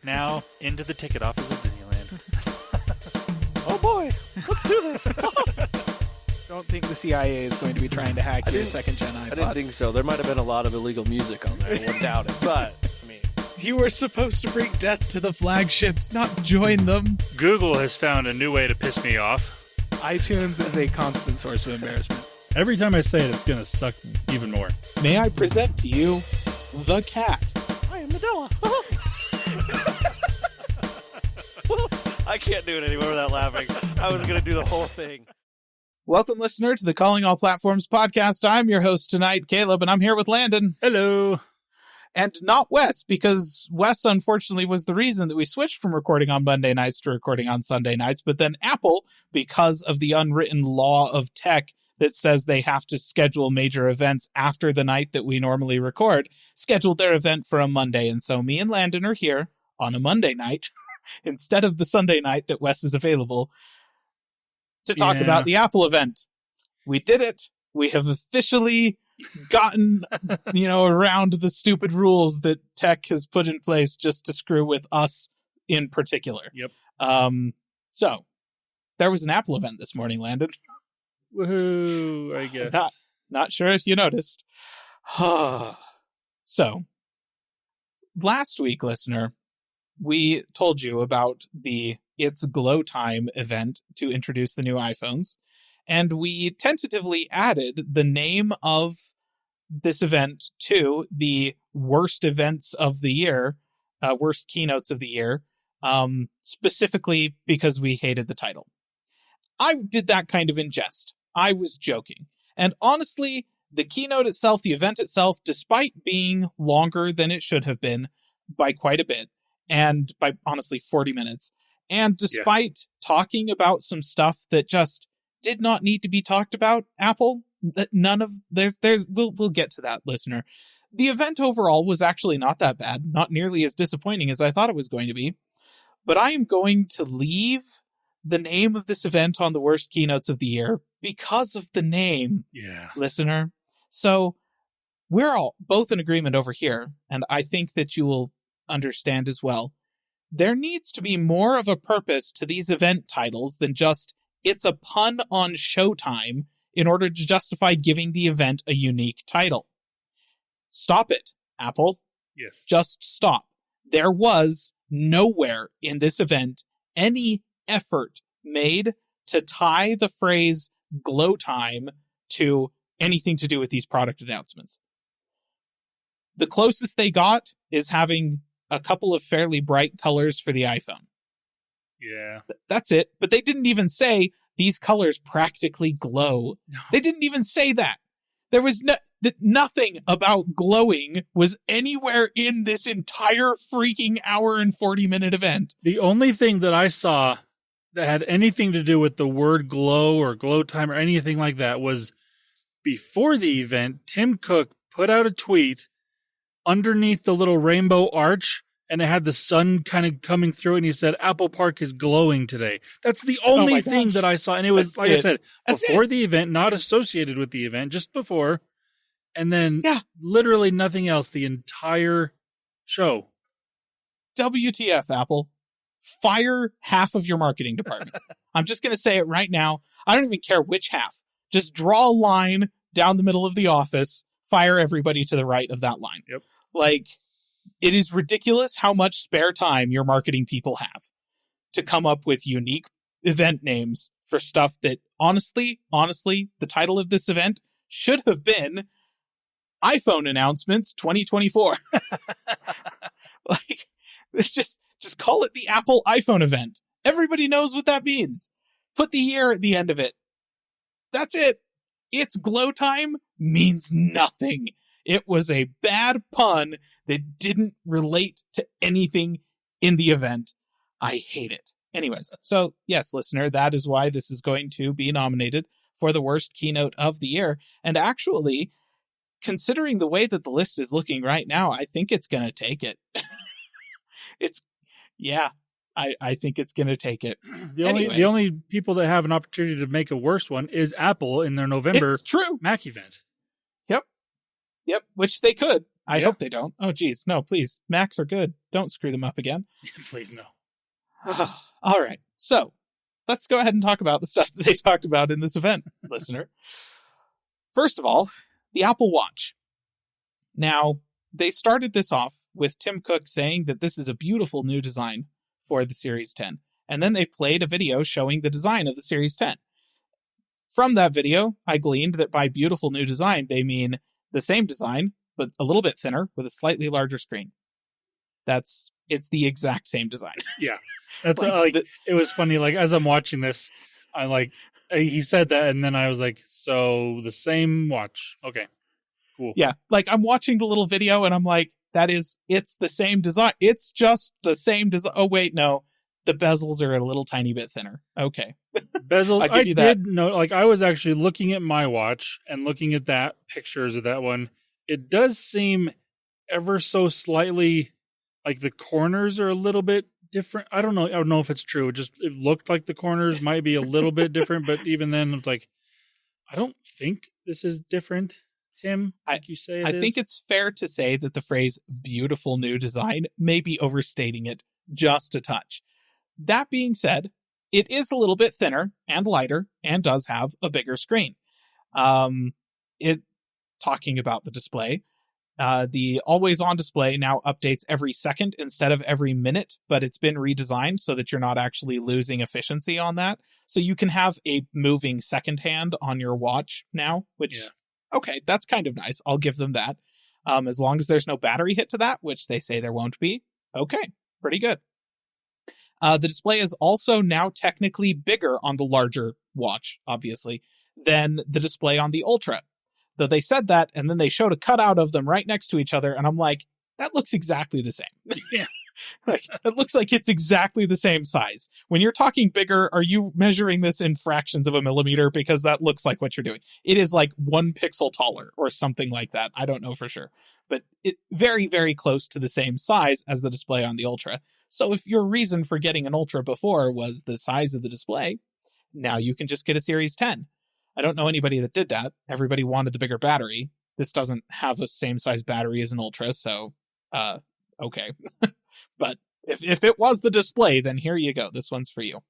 Now, into the ticket office of Disneyland. Oh boy, let's do this. Don't think the CIA is going to be trying to hack your second-gen iPod. I didn't think so. There might have been a lot of illegal music on there. I wouldn't doubt it. But, I mean... You were supposed to bring death to the flagships, not join them. Google has found a new way to piss me off. iTunes is a constant source of embarrassment. Every time I say it, it's going to suck even more. May I present to you the cat? I am Medela. I can't do it anymore without laughing. I was going to do the whole thing. Welcome, listener, to the Calling All Platforms podcast. I'm your host tonight, Caleb, and I'm here with Landon. Hello. And not Wes, because Wes, unfortunately, was the reason that we switched from recording on Monday nights to recording on Sunday nights. But then Apple, because of the unwritten law of tech that says they have to schedule major events after the night that we normally record, scheduled their event for a Monday. And so me and Landon are here on a Monday night instead of the Sunday night that Wes is available to talk about the Apple event. We did it. We have officially gotten, around the stupid rules that tech has put in place just to screw with us in particular. Yep. So there was an Apple event this morning, Landon. Woohoo, I guess. Not sure if you noticed. So last week, listener, we told you about the It's Glowtime event to introduce the new iPhones. And we tentatively added the name of this event to the worst events of the year, worst keynotes of the year, specifically because we hated the title. I did that kind of in jest. I was joking. And honestly, the keynote itself, the event itself, despite being longer than it should have been by quite a bit, and by honestly 40 minutes, and despite talking about some stuff that just did not need to be talked about, Apple, we'll get to that, listener. The event overall was actually not that bad, not nearly as disappointing as I thought it was going to be. But I am going to leave the name of this event on the worst keynotes of the year because of the name, listener. So we're all both in agreement over here, and I think that you will understand as well. There needs to be more of a purpose to these event titles than just it's a pun on Showtime in order to justify giving the event a unique title. Stop it, Apple. Yes. Just stop. There was nowhere in this event any effort made to tie the phrase Glowtime to anything to do with these product announcements. The closest they got is having a couple of fairly bright colors for the iPhone. Yeah. That's it. But they didn't even say these colors practically glow. No. They didn't even say that. There was nothing about glowing was anywhere in this entire freaking hour and 40-minute event. The only thing that I saw that had anything to do with the word glow or glow time or anything like that was before the event, Tim Cook put out a tweet underneath the little rainbow arch, and it had the sun kind of coming through, and he said, Apple Park is glowing today. That's the only thing that I saw. And it was, I said, before the event, not associated with the event, just before. And then literally nothing else the entire show. WTF, Apple. Fire half of your marketing department. I'm just going to say it right now. I don't even care which half. Just draw a line down the middle of the office. Fire everybody to the right of that line. Yep. It is ridiculous how much spare time your marketing people have to come up with unique event names for stuff that honestly, the title of this event should have been iPhone Announcements 2024. It's just call it the Apple iPhone event. Everybody knows what that means. Put the year at the end of it. That's it. It's Glowtime means nothing. It was a bad pun that didn't relate to anything in the event. I hate it. Anyways, so yes, listener, that is why this is going to be nominated for the worst keynote of the year. And actually, considering the way that the list is looking right now, I think it's going to take it. I think it's going to take it. The only people that have an opportunity to make a worse one is Apple in their November Mac event. Yep, which they could. I Yeah. hope they don't. Oh, geez. No, please. Macs are good. Don't screw them up again. Please no. All right. So let's go ahead and talk about the stuff that they talked about in this event, listener. First of all, the Apple Watch. Now, they started this off with Tim Cook saying that this is a beautiful new design for the Series 10. And then they played a video showing the design of the Series 10. From that video, I gleaned that by beautiful new design, they mean the same design, but a little bit thinner with a slightly larger screen. It's the exact same design. Yeah. That's it was funny. Like, as I'm watching this, he said that, and then I was like, so the same watch. Okay, cool. Yeah. Like, I'm watching the little video and I'm like, it's the same design. It's just the same design. Oh, wait, no. The bezels are a little tiny bit thinner. Okay. Bezel. I did know, like, I was actually looking at my watch and looking at that pictures of that one. It does seem ever so slightly like the corners are a little bit different. I don't know if it's true. It looked like the corners might be a little bit different, but even then it's like, I don't think this is different, Tim, like you say it is. I think it's fair to say that the phrase beautiful new design may be overstating it just a touch. That being said, it is a little bit thinner and lighter and does have a bigger screen. Talking about the display, the always-on display now updates every second instead of every minute, but it's been redesigned so that you're not actually losing efficiency on that. So you can have a moving second hand on your watch now, which, okay, that's kind of nice. I'll give them that. As long as there's no battery hit to that, which they say there won't be. Okay, pretty good. The display is also now technically bigger on the larger watch, obviously, than the display on the Ultra. Though they said that, and then they showed a cutout of them right next to each other, and I'm like, that looks exactly the same. Yeah. It looks like it's exactly the same size. When you're talking bigger, are you measuring this in fractions of a millimeter? Because that looks like what you're doing. It is like 1 pixel taller or something like that. I don't know for sure. But it very, very close to the same size as the display on the Ultra. So if your reason for getting an Ultra before was the size of the display, now you can just get a Series 10. I don't know anybody that did that. Everybody wanted the bigger battery. This doesn't have the same size battery as an Ultra, so okay. But if it was the display, then here you go. This one's for you.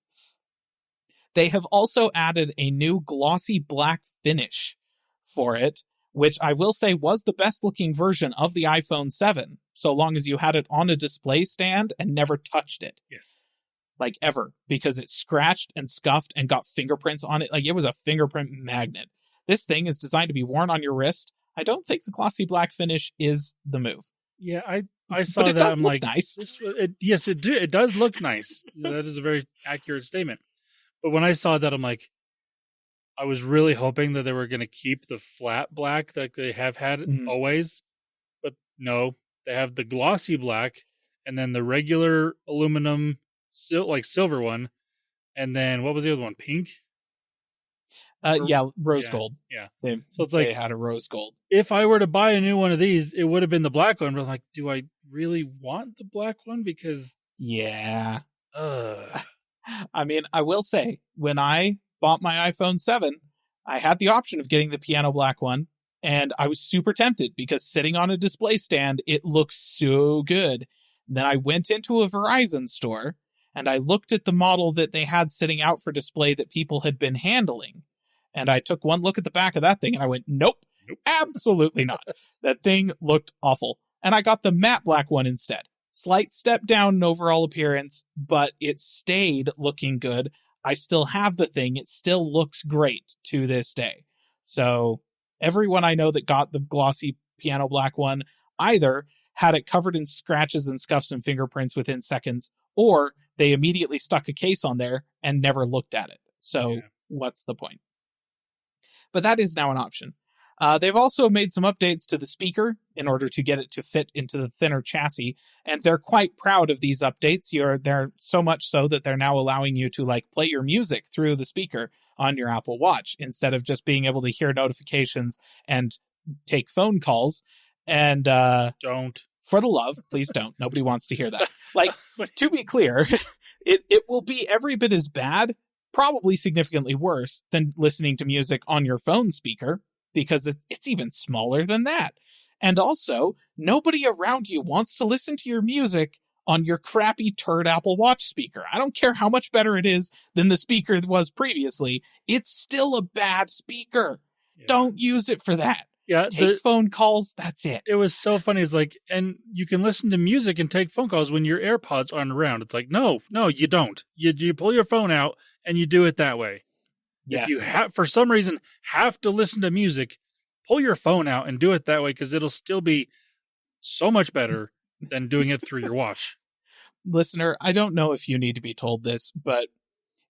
They have also added a new glossy black finish for it, which I will say was the best looking version of the iPhone 7, so long as you had it on a display stand and never touched it. Yes. Like ever, because it scratched and scuffed and got fingerprints on it. Like, it was a fingerprint magnet. This thing is designed to be worn on your wrist. I don't think the glossy black finish is the move. Yeah, I saw but it that. does I'm look like, nice. Yes, it does look nice. That is a very accurate statement. But when I saw that, I'm like, I was really hoping that they were going to keep the flat black that they have had always. But no, they have the glossy black and then the regular aluminum silver one, and then what was the other one? Pink? Rose gold. Yeah. So it's like they had a rose gold. If I were to buy a new one of these, it would have been the black one. But I'm like, do I really want the black one? Because I mean, I will say, when I bought my iPhone 7, I had the option of getting the piano black one, and I was super tempted because sitting on a display stand, it looks so good. And then I went into a Verizon store and I looked at the model that they had sitting out for display that people had been handling. And I took one look at the back of that thing and I went, nope, absolutely not. That thing looked awful. And I got the matte black one instead. Slight step down in overall appearance, but it stayed looking good. I still have the thing. It still looks great to this day. So everyone I know that got the glossy piano black one either had it covered in scratches and scuffs and fingerprints within seconds, or they immediately stuck a case on there and never looked at it. So what's the point? But that is now an option. They've also made some updates to the speaker in order to get it to fit into the thinner chassis, and they're quite proud of these updates. They're so much so that they're now allowing you to play your music through the speaker on your Apple Watch instead of just being able to hear notifications and take phone calls. And don't. For the love, please don't. Nobody wants to hear that. To be clear, it will be every bit as bad, probably significantly worse, than listening to music on your phone speaker, because it's even smaller than that. And also, nobody around you wants to listen to your music on your crappy turd Apple Watch speaker. I don't care how much better it is than the speaker that was previously. It's still a bad speaker. Yeah. Don't use it for that. Yeah, Take phone calls, that's it. It was so funny. It's like, and you can listen to music and take phone calls when your AirPods aren't around. It's like, no, you don't. You pull your phone out and you do it that way. Yes. If you for some reason have to listen to music, pull your phone out and do it that way, because it'll still be so much better than doing it through your watch. Listener, I don't know if you need to be told this, but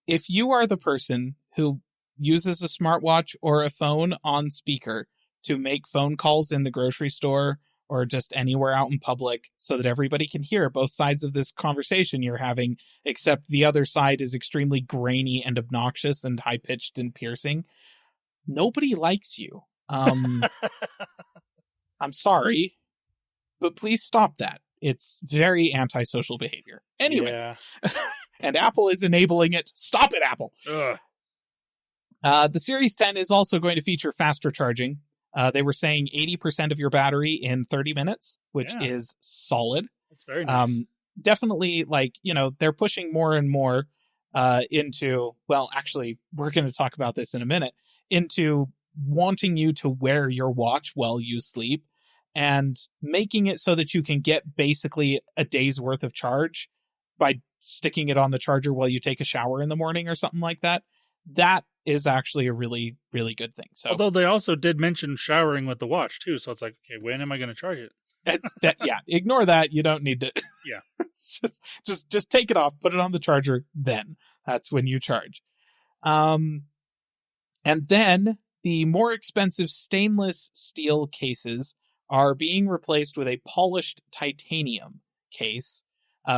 if you are the person who uses a smartwatch or a phone on speaker to make phone calls in the grocery store or just anywhere out in public so that everybody can hear both sides of this conversation you're having, except the other side is extremely grainy and obnoxious and high-pitched and piercing, nobody likes you. I'm sorry, but please stop that. It's very antisocial behavior. Anyways, Yeah. And Apple is enabling it. Stop it, Apple. Ugh. The Series 10 is also going to feature faster charging. They were saying 80% of your battery in 30 minutes, which is solid. That's very nice. Definitely, they're pushing more and more into, well, actually, we're going to talk about this in a minute, into wanting you to wear your watch while you sleep and making it so that you can get basically a day's worth of charge by sticking it on the charger while you take a shower in the morning or something like that. That is actually a really, really good thing. So, although they also did mention showering with the watch too, so it's like, okay, when am I going to charge it? Ignore that. You don't need to. Yeah, it's just take it off, put it on the charger. Then that's when you charge. And then the more expensive stainless steel cases are being replaced with a polished titanium case,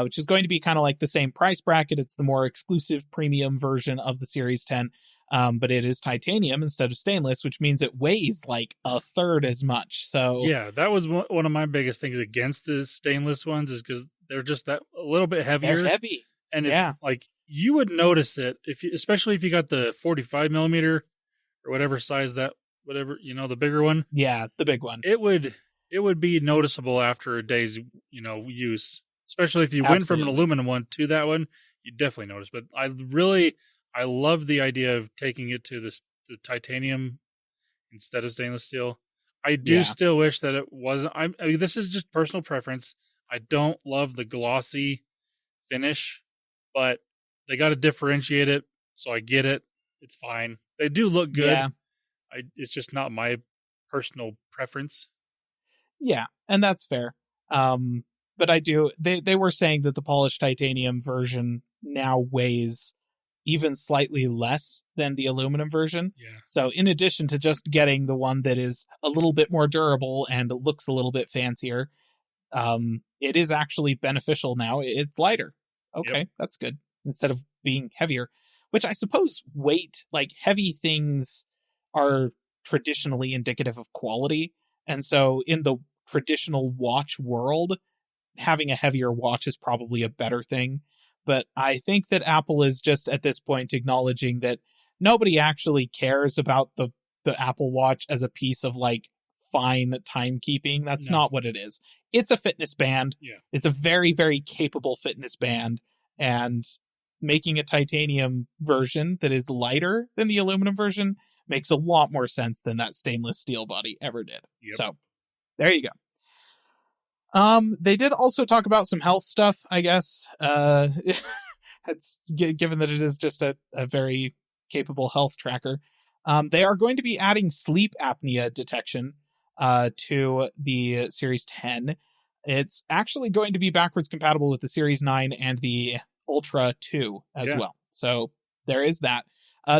which is going to be kind of like the same price bracket. It's the more exclusive premium version of the Series 10, but it is titanium instead of stainless, which means it weighs like a third as much. So yeah, that was one of my biggest things against the stainless ones, is because they're just that a little bit heavier. They're heavy. And you would notice it especially if you got the 45 millimeter or whatever size the bigger one. Yeah, the big one. It would be noticeable after a day's use, especially if you went from an aluminum one to that one. You definitely notice. But I love the idea of taking it to the titanium instead of stainless steel. I do still wish that it wasn't. I mean, this is just personal preference. I don't love the glossy finish, but they got to differentiate it, so I get it. It's fine. They do look good. Yeah. It's just not my personal preference. Yeah, and that's fair. But I do. They were saying that the polished titanium version now weighs even slightly less than the aluminum version. Yeah. So in addition to just getting the one that is a little bit more durable and looks a little bit fancier, it is actually beneficial now. It's lighter. Okay, That's good. Instead of being heavier, which I suppose weight, like heavy things, are traditionally indicative of quality. And so in the traditional watch world, having a heavier watch is probably a better thing. But I think that Apple is just at this point acknowledging that nobody actually cares about the Apple Watch as a piece of like fine timekeeping. That's not what it is. It's a fitness band. Yeah. It's a very, very capable fitness band. And making a titanium version that is lighter than the aluminum version makes a lot more sense than that stainless steel body ever did. Yep. So there you go. They did also talk about some health stuff, I guess. It's given that it is just a very capable health tracker. They are going to be adding sleep apnea detection to the Series 10. It's actually going to be backwards compatible with the Series 9 and the Ultra 2 as well. So there is that.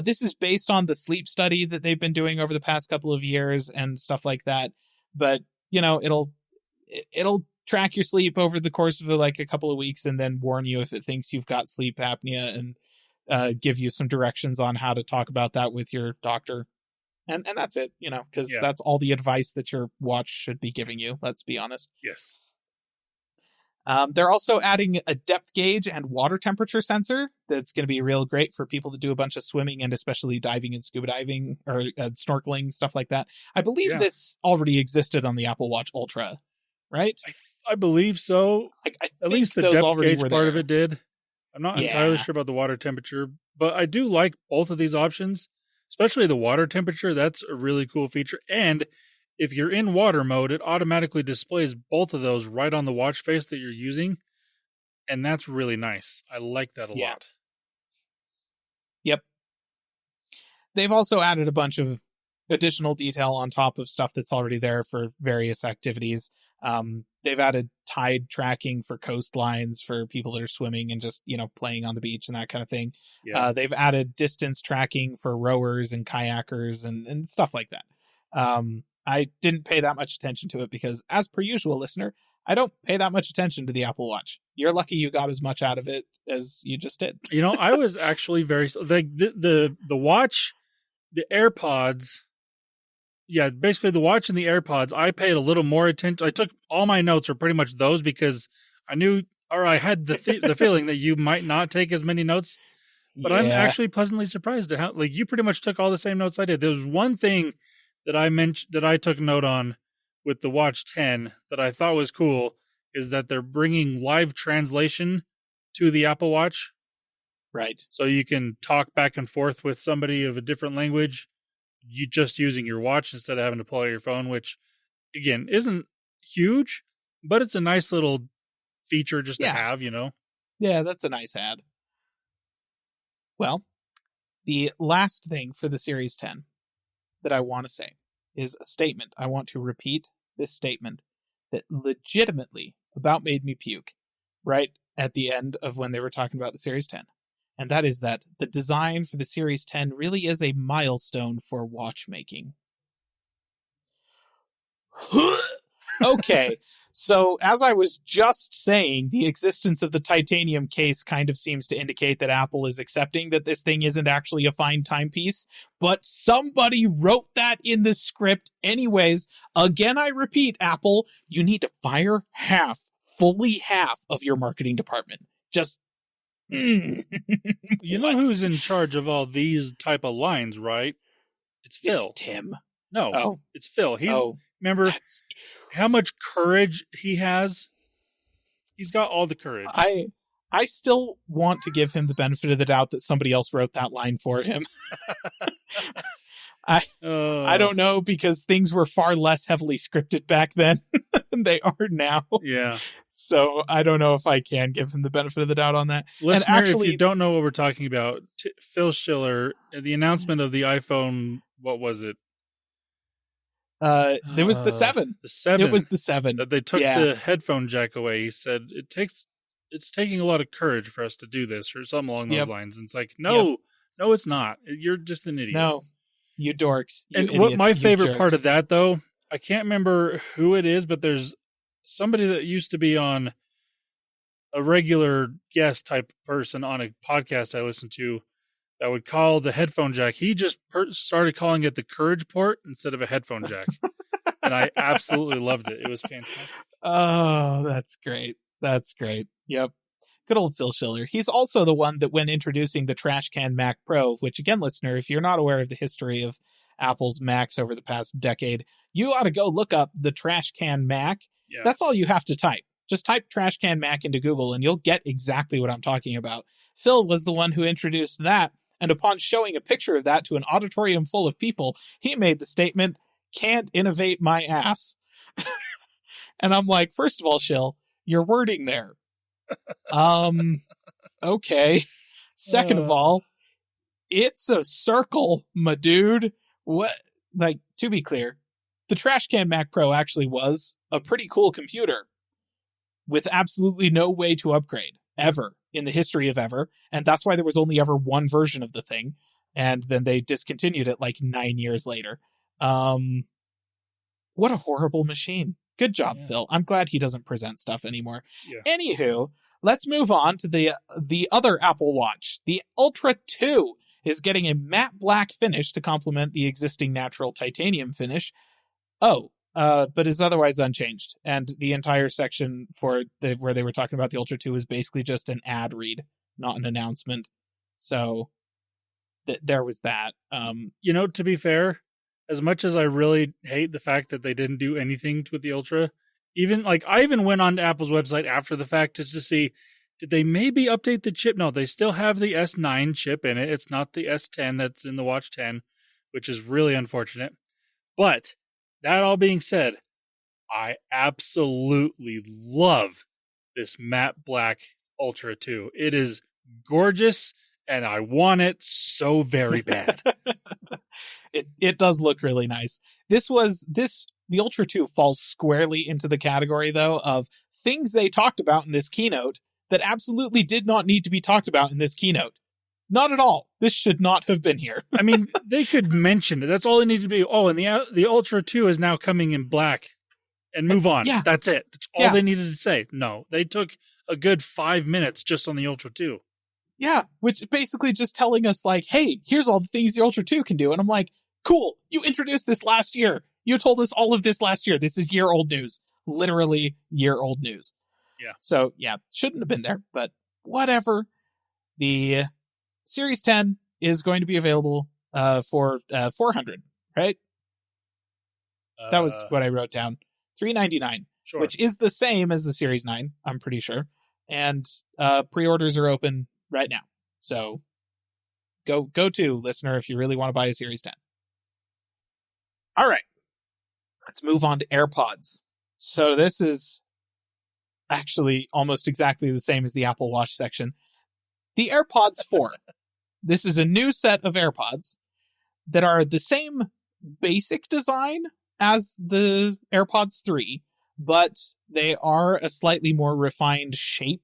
This is based on the sleep study that they've been doing over the past couple of years and stuff like that. But, it'll track your sleep over the course of like a couple of weeks and then warn you if it thinks you've got sleep apnea and give you some directions on how to talk about that with your doctor. And that's it, because that's all the advice that your watch should be giving you. Let's be honest. Yes. They're also adding a depth gauge and water temperature sensor that's going to be real great for people that do a bunch of swimming and especially diving and scuba diving or snorkeling, stuff like that. I believe this already existed on the Apple Watch Ultra, right? I believe so. At least the depth gauge part of it did. I'm not entirely sure about the water temperature, but I do like both of these options, especially the water temperature. That's a really cool feature. And if you're in water mode, it automatically displays both of those right on the watch face that you're using. And that's really nice. I like that a lot. Yep. They've also added a bunch of additional detail on top of stuff that's already there for various activities. They've added tide tracking for coastlines for people that are swimming and just, playing on the beach and that kind of thing. Yeah. They've added distance tracking for rowers and kayakers and stuff like that. I didn't pay that much attention to it because, as per usual, listener, I don't pay that much attention to the Apple Watch. You're lucky you got as much out of it as you just did. I was actually very like the watch, the AirPods. Yeah, basically the watch and the AirPods. I paid a little more attention. I took all my notes, or pretty much those, because I knew, or I had the feeling that you might not take as many notes. But I'm actually pleasantly surprised at how, you pretty much took all the same notes I did. There was one thing that I mentioned that I took note on with the Watch 10 that I thought was cool, is that they're bringing live translation to the Apple Watch. Right. So you can talk back and forth with somebody of a different language, you just using your watch instead of having to pull out your phone, which, again, isn't huge, but it's a nice little feature just to have, Yeah, that's a nice add. Well, the last thing for the Series 10 that I want to say is a statement. I want to repeat this statement that legitimately about made me puke right at the end of when they were talking about the Series 10. And that is that the design for the Series 10 really is a milestone for watchmaking. Okay, so as I was just saying, the existence of the titanium case kind of seems to indicate that Apple is accepting that this thing isn't actually a fine timepiece, but somebody wrote that in the script anyways. Again, I repeat, Apple, you need to fire fully half of your marketing department. Just you know who's in charge of all these type of lines, right? It's Phil. It's Tim. No, it's Phil. Remember how much courage he has? He's got all the courage. I still want to give him the benefit of the doubt that somebody else wrote that line for him. I don't know, because things were far less heavily scripted back then than they are now. Yeah. So I don't know if I can give him the benefit of the doubt on that. Listener, and actually, if you don't know what we're talking about, Phil Schiller, the announcement of the iPhone, what was it? It was the 7. The 7. It was the 7. They took the headphone jack away. He said it's taking a lot of courage for us to do this, or something along those lines. And it's like, no, it's not. You're just an idiot. No, you dorks. You and idiots, what my favorite jerks. part of that, though, I can't remember who it is, but there's somebody that used to be on a regular guest type person on a podcast I listened to that would call the headphone jack. He just started calling it the courage port instead of a headphone jack. And I absolutely loved it. It was fantastic. Oh, that's great. That's great. Yep. Good old Phil Schiller. He's also the one that, when introducing the Trash Can Mac Pro, which, again, listener, if you're not aware of the history of Apple's Macs over the past decade, you ought to go look up the Trash Can Mac. Yeah. That's all you have to type. Just type Trash Can Mac into Google and you'll get exactly what I'm talking about. Phil was the one who introduced that, and upon showing a picture of that to an auditorium full of people, he made the statement, "Can't innovate my ass." And I'm like, first of all, Shill, your wording there. Okay. Second of all, it's a circle, my dude. What? Like, to be clear, the Trash Can Mac Pro actually was a pretty cool computer with absolutely no way to upgrade ever in the history of ever. And that's why there was only ever one version of the thing. And then they discontinued it like 9 years later. What a horrible machine. Good job, Phil. I'm glad he doesn't present stuff anymore. Yeah. Anywho, let's move on to the other Apple Watch. The Ultra 2 is getting a matte black finish to complement the existing natural titanium finish. Oh, but is otherwise unchanged. And the entire section where they were talking about the Ultra 2 is basically just an ad read, not an announcement. So there was that. To be fair, as much as I really hate the fact that they didn't do anything with the Ultra, I even went on to Apple's website after the fact just to see, did they maybe update the chip? No, they still have the S9 chip in it. It's not the S10 that's in the Watch 10, which is really unfortunate. But that all being said, I absolutely love this matte black Ultra 2. It is gorgeous, and I want it so very bad. It does look really nice. The Ultra 2 falls squarely into the category, though, of things they talked about in this keynote that absolutely did not need to be talked about in this keynote. Not at all. This should not have been here. I mean, they could mention it. That's all it needed to be. Oh, and the Ultra 2 is now coming in black. And move on. Yeah. That's it. That's all they needed to say. No, they took a good 5 minutes just on the Ultra 2. Yeah, which basically just telling us, like, hey, here's all the things the Ultra 2 can do. And I'm like, cool, you introduced this last year. You told us all of this last year. This is year-old news. Literally year-old news. Yeah. So, yeah, shouldn't have been there, but whatever. The Series 10 is going to be available for $400, right? That was what I wrote down. $399, Sure. which is the same as the Series 9, I'm pretty sure. And pre-orders are open right now. So go to, listener, if you really want to buy a Series 10. All right. Let's move on to AirPods. So this is actually almost exactly the same as the Apple Watch section. The AirPods 4. This is a new set of AirPods that are the same basic design as the AirPods 3, but they are a slightly more refined shape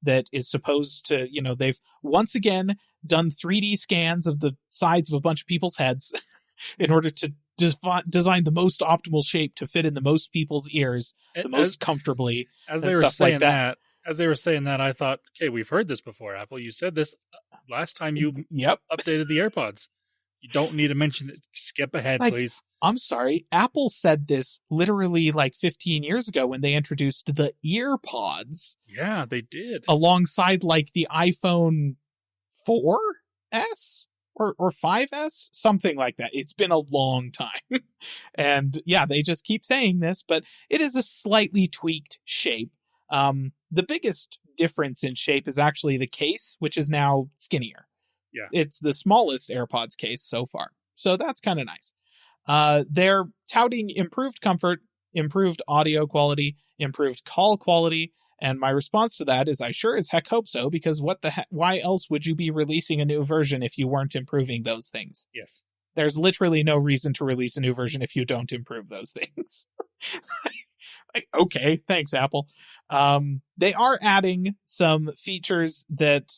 that is supposed to, they've once again done 3D scans of the sides of a bunch of people's heads in order to design the most optimal shape to fit in the most people's ears the most comfortably. As they were saying that, I thought, okay, we've heard this before, Apple. You said this last time you updated the AirPods. You don't need to mention it. Skip ahead, please. I'm sorry. Apple said this literally 15 years ago when they introduced the EarPods. Yeah, they did. Alongside the iPhone 4S or 5S, something like that. It's been a long time. And yeah, they just keep saying this, but it is a slightly tweaked shape. The biggest difference in shape is actually the case, which is now skinnier. Yeah. It's the smallest AirPods case so far. So that's kind of nice. They're touting improved comfort, improved audio quality, improved call quality, and my response to that is I sure as heck hope so, because why else would you be releasing a new version if you weren't improving those things? Yes. There's literally no reason to release a new version if you don't improve those things. Okay, thanks, Apple. They are adding some features that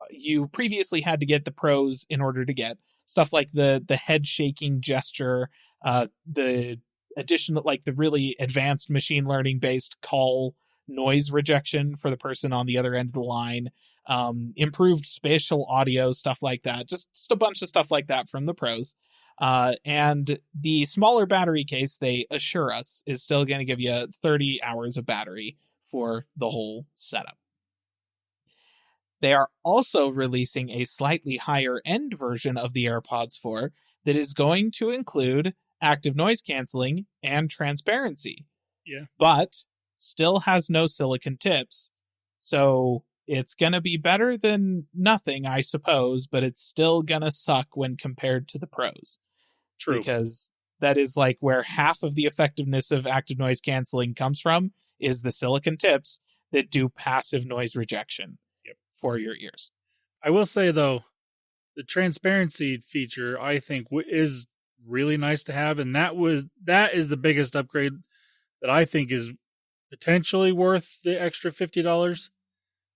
you previously had to get the Pros in order to get. Stuff like the head shaking gesture, the additional, the really advanced machine learning based call noise rejection for the person on the other end of the line, improved spatial audio, stuff like that. Just a bunch of stuff like that from the Pros. And the smaller battery case, they assure us, is still going to give you 30 hours of battery for the whole setup. They are also releasing a slightly higher end version of the AirPods 4 that is going to include active noise canceling and transparency. Yeah. But still has no silicon tips. So it's going to be better than nothing, I suppose, but it's still going to suck when compared to the Pros. True. Because that is where half of the effectiveness of active noise canceling comes from is the silicon tips that do passive noise rejection. For your ears. I will say, though, the transparency feature, I think, is really nice to have, and that is the biggest upgrade that I think is potentially worth the extra $50.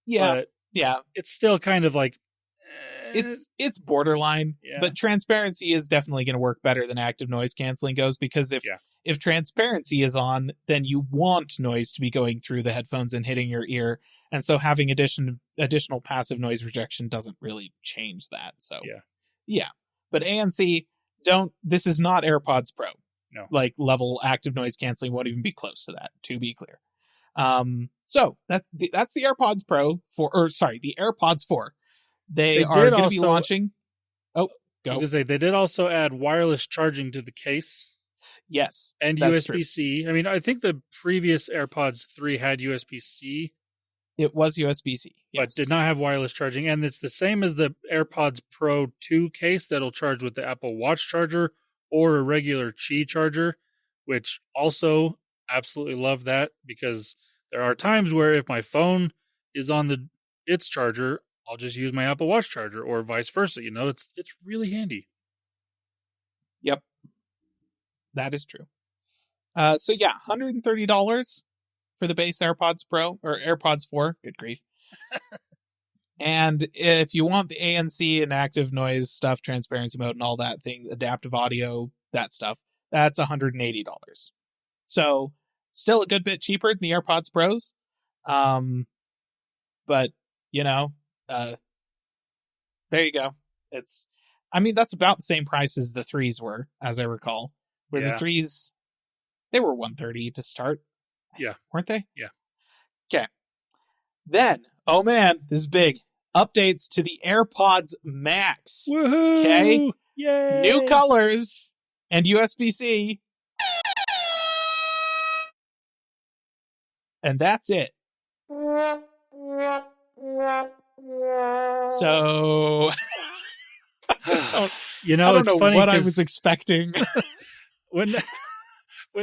Yeah, but yeah. It's still kind of it's borderline, but transparency is definitely going to work better than active noise canceling goes, because if transparency is on, then you want noise to be going through the headphones and hitting your ear. And so having additional passive noise rejection doesn't really change that. So, yeah. But ANC, this is not AirPods Pro. No. like level active noise canceling won't even be close to that, to be clear. So that's the AirPods Pro the AirPods 4. They are going to be launching. Oh, go. I was going to say, they did also add wireless charging to the case. Yes. And USB-C. I mean, I think the previous AirPods 3 had USB-C. It was USB-C, yes. But did not have wireless charging. And it's the same as the AirPods Pro 2 case that'll charge with the Apple Watch charger or a regular Qi charger, which also absolutely love that, because there are times where if my phone is on its charger, I'll just use my Apple Watch charger, or vice versa. You know, it's really handy. Yep. That is true. So yeah, $130 for the base AirPods Pro or AirPods 4. Good grief. And if you want the ANC and active noise stuff, transparency mode and all that thing, adaptive audio, that stuff, that's $180. So still a good bit cheaper than the AirPods Pros. But you know, there you go. That's about the same price as the 3s were, as I recall. Where the 3s, they were $130 to start. Yeah. Weren't they? Yeah. Okay. Then, oh man, this is big. Updates to the AirPods Max. Woohoo! Okay. Yay! New colors and USB-C. And that's it. So, you know, I don't it's know funny what I was expecting. when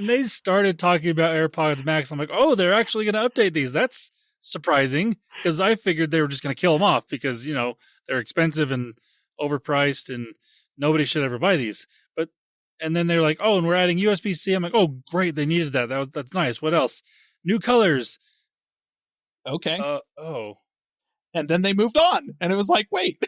they started talking about AirPods Max, I'm like, oh, they're actually going to update these. That's surprising, because I figured they were just going to kill them off because, you know, they're expensive and overpriced and nobody should ever buy these. And then they're like, oh, and we're adding USB-C. I'm like, oh, great, they needed that. That's nice. What else? New colors. Okay. Oh. And then they moved on, and it was like, wait,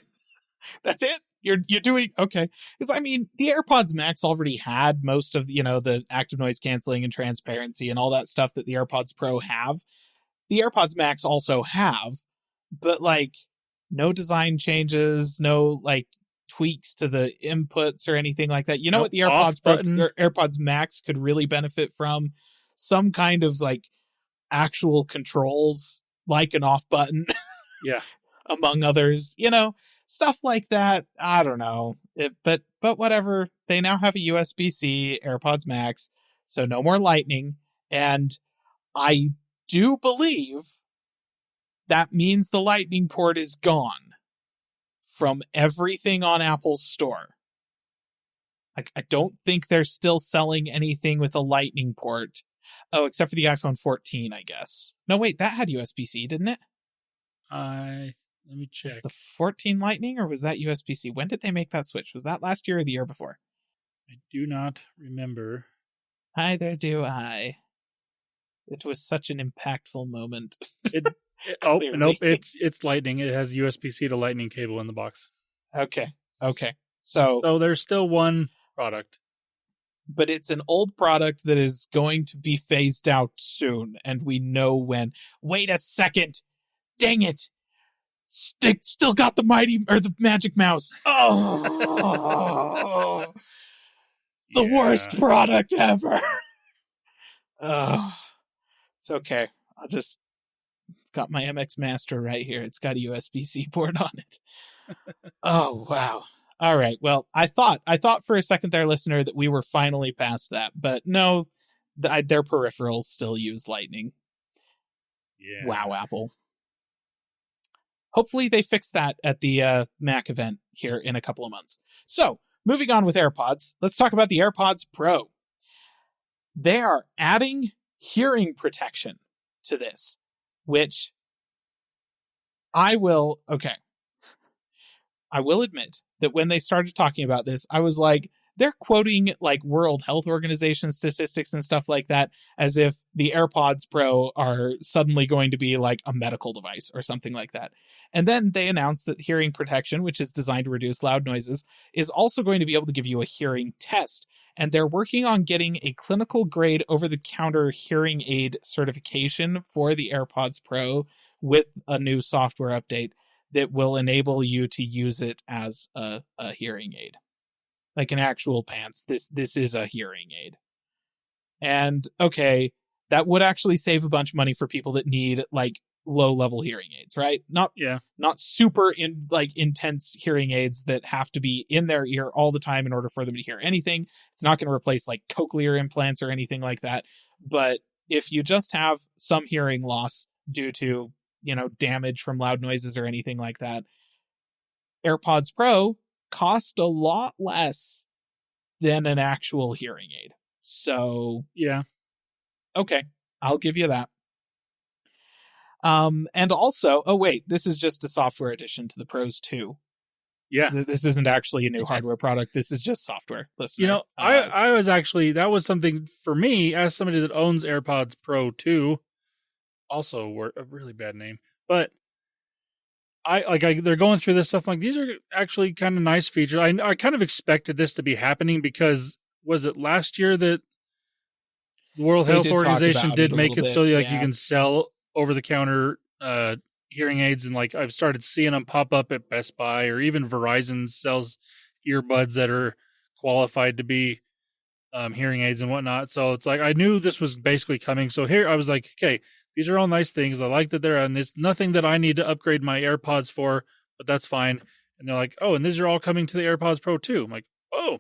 that's it? You're doing okay? Because I mean, the AirPods Max already had most of the active noise canceling and transparency and all that stuff that the AirPods Pro have. The AirPods Max also have, but like no design changes, no like tweaks to the inputs or anything like that. You know what the AirPods Pro or AirPods Max could really benefit from? Some kind of like actual controls, like an off button. Yeah. Among others, stuff like that. I don't know. But whatever. They now have a USB-C AirPods Max, so no more Lightning. And I do believe that means the Lightning port is gone from everything on Apple's store. Like, I don't think they're still selling anything with a Lightning port. Oh, except for the iPhone 14, I guess. No, wait, that had USB-C, didn't it? Let me check. Was the 14 Lightning, or was that USB-C? When did they make that switch? Was that last year or the year before? I do not remember. Either do I. It was such an impactful moment. Nope, it's Lightning. It has USB-C to Lightning cable in the box. Okay. So there's still one product. But it's an old product that is going to be phased out soon, and we know when. Wait a second! Dang it! Still got the Magic Mouse. Oh, it's the worst product ever. Oh, it's okay. I just got my MX Master right here. It's got a USB-C port on it. Oh wow. All right. Well, I thought for a second there, listener, that we were finally past that, but no, their peripherals still use Lightning. Yeah. Wow, Apple. Hopefully they fix that at the Mac event here in a couple of months. So, moving on with AirPods, let's talk about the AirPods Pro. They are adding hearing protection to this, which I will admit that when they started talking about this, I was like, they're quoting like World Health Organization statistics and stuff like that, as if the AirPods Pro are suddenly going to be like a medical device or something like that. And then they announced that hearing protection, which is designed to reduce loud noises, is also going to be able to give you a hearing test. And they're working on getting a clinical grade over-the-counter hearing aid certification for the AirPods Pro with a new software update that will enable you to use it as a hearing aid. Like an actual pants. This is a hearing aid. And okay, that would actually save a bunch of money for people that need like low level hearing aids, right? Not super intense hearing aids that have to be in their ear all the time in order for them to hear anything. It's not going to replace like cochlear implants or anything like that. But if you just have some hearing loss due to, damage from loud noises or anything like that, AirPods Pro cost a lot less than an actual hearing aid. So, yeah. Okay, I'll give you that. And also, this is just a software addition to the Pros too. Yeah. This isn't actually a new hardware product. This is just software. Listener. I was actually, that was something for me as somebody that owns AirPods Pro 2. Also a really bad name, but they're going through this stuff. Like, these are actually kind of nice features. I kind of expected this to be happening because was it last year that the World Health Organization did make it so you can sell over the counter hearing aids, and like I've started seeing them pop up at Best Buy, or even Verizon sells earbuds that are qualified to be hearing aids and whatnot. So it's like I knew this was basically coming. So here I was like, okay, these are all nice things. I like that they're on this. Nothing that I need to upgrade my AirPods for, but that's fine. And they're like, oh, and these are all coming to the AirPods Pro too. I'm like, oh,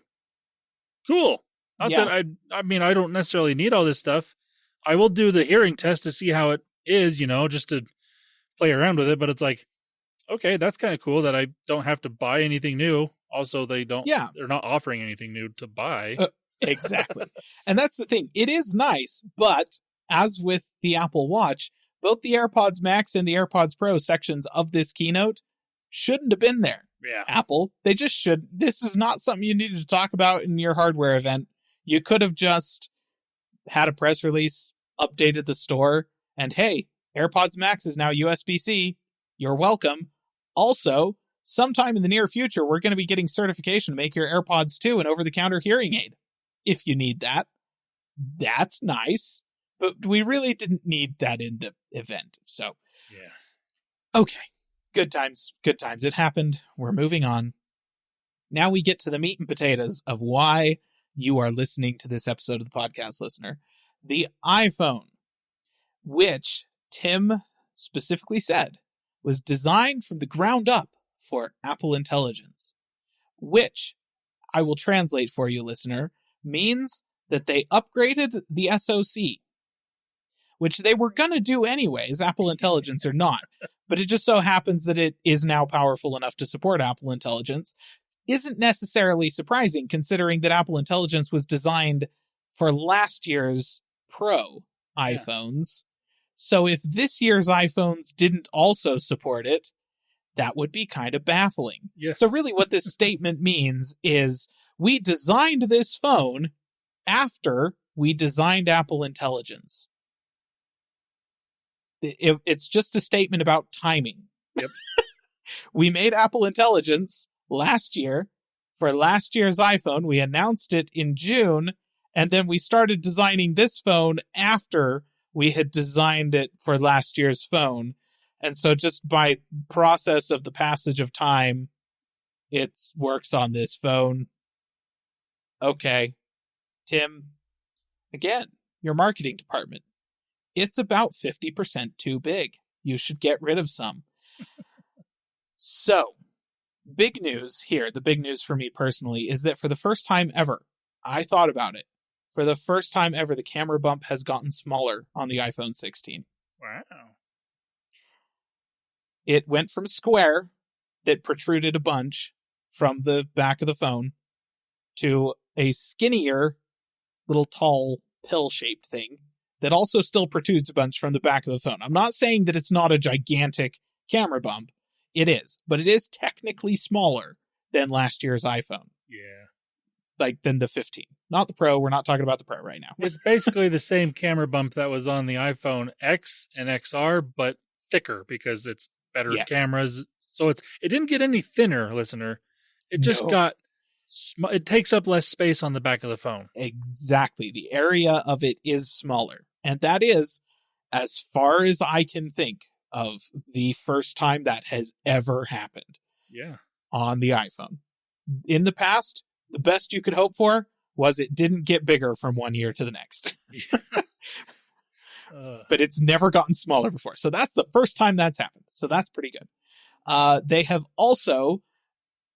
cool. Not that I mean, I don't necessarily need all this stuff. I will do the hearing test to see how it is, just to play around with it. But it's like, okay, that's kind of cool that I don't have to buy anything new. Also, they're not offering anything new to buy. Exactly. And that's the thing. It is nice, but as with the Apple Watch, both the AirPods Max and the AirPods Pro sections of this keynote shouldn't have been there. Yeah. Apple, they just should. This is not something you needed to talk about in your hardware event. You could have just had a press release, updated the store, and hey, AirPods Max is now USB-C. You're welcome. Also, sometime in the near future, we're going to be getting certification to make your AirPods 2 an over-the-counter hearing aid. If you need that, that's nice. But we really didn't need that in the event. So, yeah. Okay. Good times. Good times. It happened. We're moving on. Now we get to the meat and potatoes of why you are listening to this episode of the podcast, listener. The iPhone, which Tim specifically said was designed from the ground up for Apple Intelligence, which I will translate for you, listener, means that they upgraded the SoC, which they were going to do anyways, Apple Intelligence or not. But it just so happens that it is now powerful enough to support Apple Intelligence. Isn't necessarily surprising, considering that Apple Intelligence was designed for last year's Pro iPhones. So if this year's iPhones didn't also support it, that would be kind of baffling. Yes. So really what this statement means is we designed this phone after we designed Apple Intelligence. It's just a statement about timing. Yep. We made Apple Intelligence last year for last year's iPhone. We announced it in June, and then we started designing this phone after we had designed it for last year's phone. And so just by process of the passage of time, it works on this phone. Okay. Tim, again, your marketing department. It's about 50% too big. You should get rid of some. So, big news here. The big news for me personally is that for the first time ever, I thought about it. For the first time ever, the camera bump has gotten smaller on the iPhone 16. Wow. It went from square that protruded a bunch from the back of the phone to a skinnier, little tall, pill-shaped thing that also still protrudes a bunch from the back of the phone. I'm not saying that it's not a gigantic camera bump. It is, but it is technically smaller than last year's iPhone. Yeah. Like, than the 15. Not the Pro. We're not talking about the Pro right now. It's basically the same camera bump that was on the iPhone X and XR, but thicker because it's better cameras. So it didn't get any thinner, listener. It just got... It takes up less space on the back of the phone. Exactly. The area of it is smaller. And that is, as far as I can think, of the first time that has ever happened. Yeah. On the iPhone. In the past, the best you could hope for, was it didn't get bigger from one year to the next. Uh, But it's never gotten smaller before. So that's the first time that's happened. So that's pretty good. They have also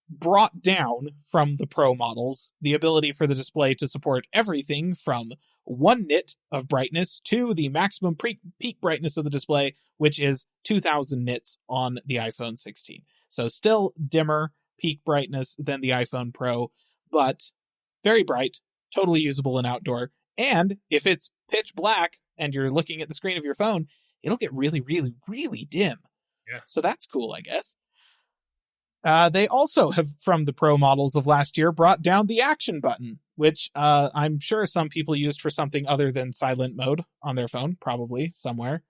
brought down from the Pro models the ability for the display to support everything from 1 nit of brightness to the maximum peak brightness of the display, which is 2000 nits on the iPhone 16. So still dimmer peak brightness than the iPhone Pro, but very bright, totally usable in outdoor. And if it's pitch black and you're looking at the screen of your phone, it'll get really, really, really dim. Yeah. So that's cool, I guess. They also have, from the Pro models of last year, brought down the action button, which I'm sure some people used for something other than silent mode on their phone, probably somewhere.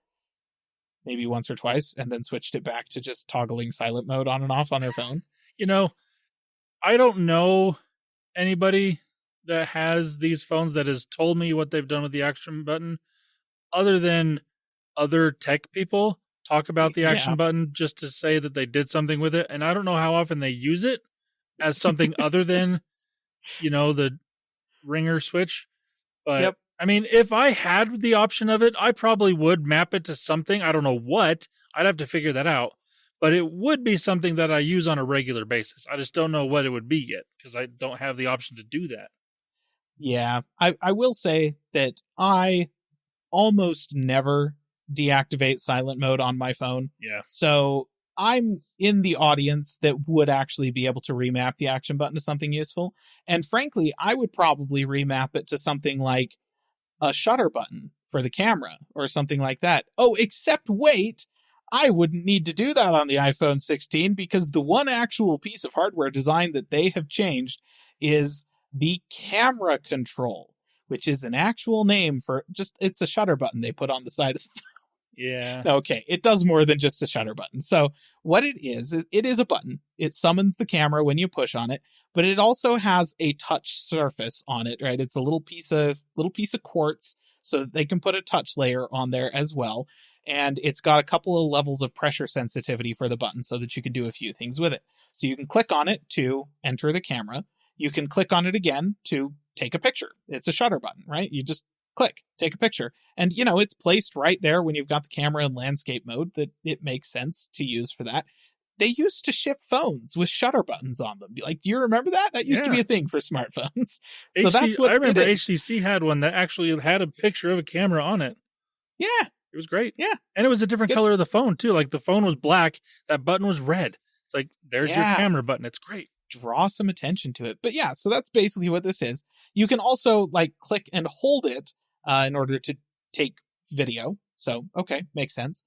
Maybe once or twice, and then switched it back to just toggling silent mode on and off on their phone. I don't know anybody that has these phones that has told me what they've done with the action button, other than other tech people talk about the action button just to say that they did something with it. And I don't know how often they use it as something other than, the ringer switch. But I mean, if I had the option of it, I probably would map it to something. I don't know what. I'd have to figure that out. But it would be something that I use on a regular basis. I just don't know what it would be yet because I don't have the option to do that. Yeah, I will say that I almost never deactivate silent mode on my phone. Yeah. So I'm in the audience that would actually be able to remap the action button to something useful. And frankly, I would probably remap it to something like a shutter button for the camera or something like that. Oh, except wait, I wouldn't need to do that on the iPhone 16 because the one actual piece of hardware design that they have changed is the camera control, which is an actual name for it's a shutter button they put on the side of the phone. Yeah. Okay, it does more than just a shutter button. So what it is a button. It summons the camera when you push on it, but it also has a touch surface on it, right? It's a little piece of quartz so that they can put a touch layer on there as well. And it's got a couple of levels of pressure sensitivity for the button so that you can do a few things with it. So you can click on it to enter the camera. You can click on it again to take a picture. It's a shutter button, right? You just click, take a picture. And, it's placed right there when you've got the camera in landscape mode that it makes sense to use for that. They used to ship phones with shutter buttons on them. Like, do you remember that? That used to be a thing for smartphones. So that's what I remember HTC had one that actually had a picture of a camera on it. Yeah. It was great. Yeah. And it was a different color of the phone, too. Like, the phone was black. That button was red. It's like, there's your camera button. It's great. Draw some attention to it. But yeah, so that's basically what this is. You can also, click and hold it in order to take video. So, okay, makes sense.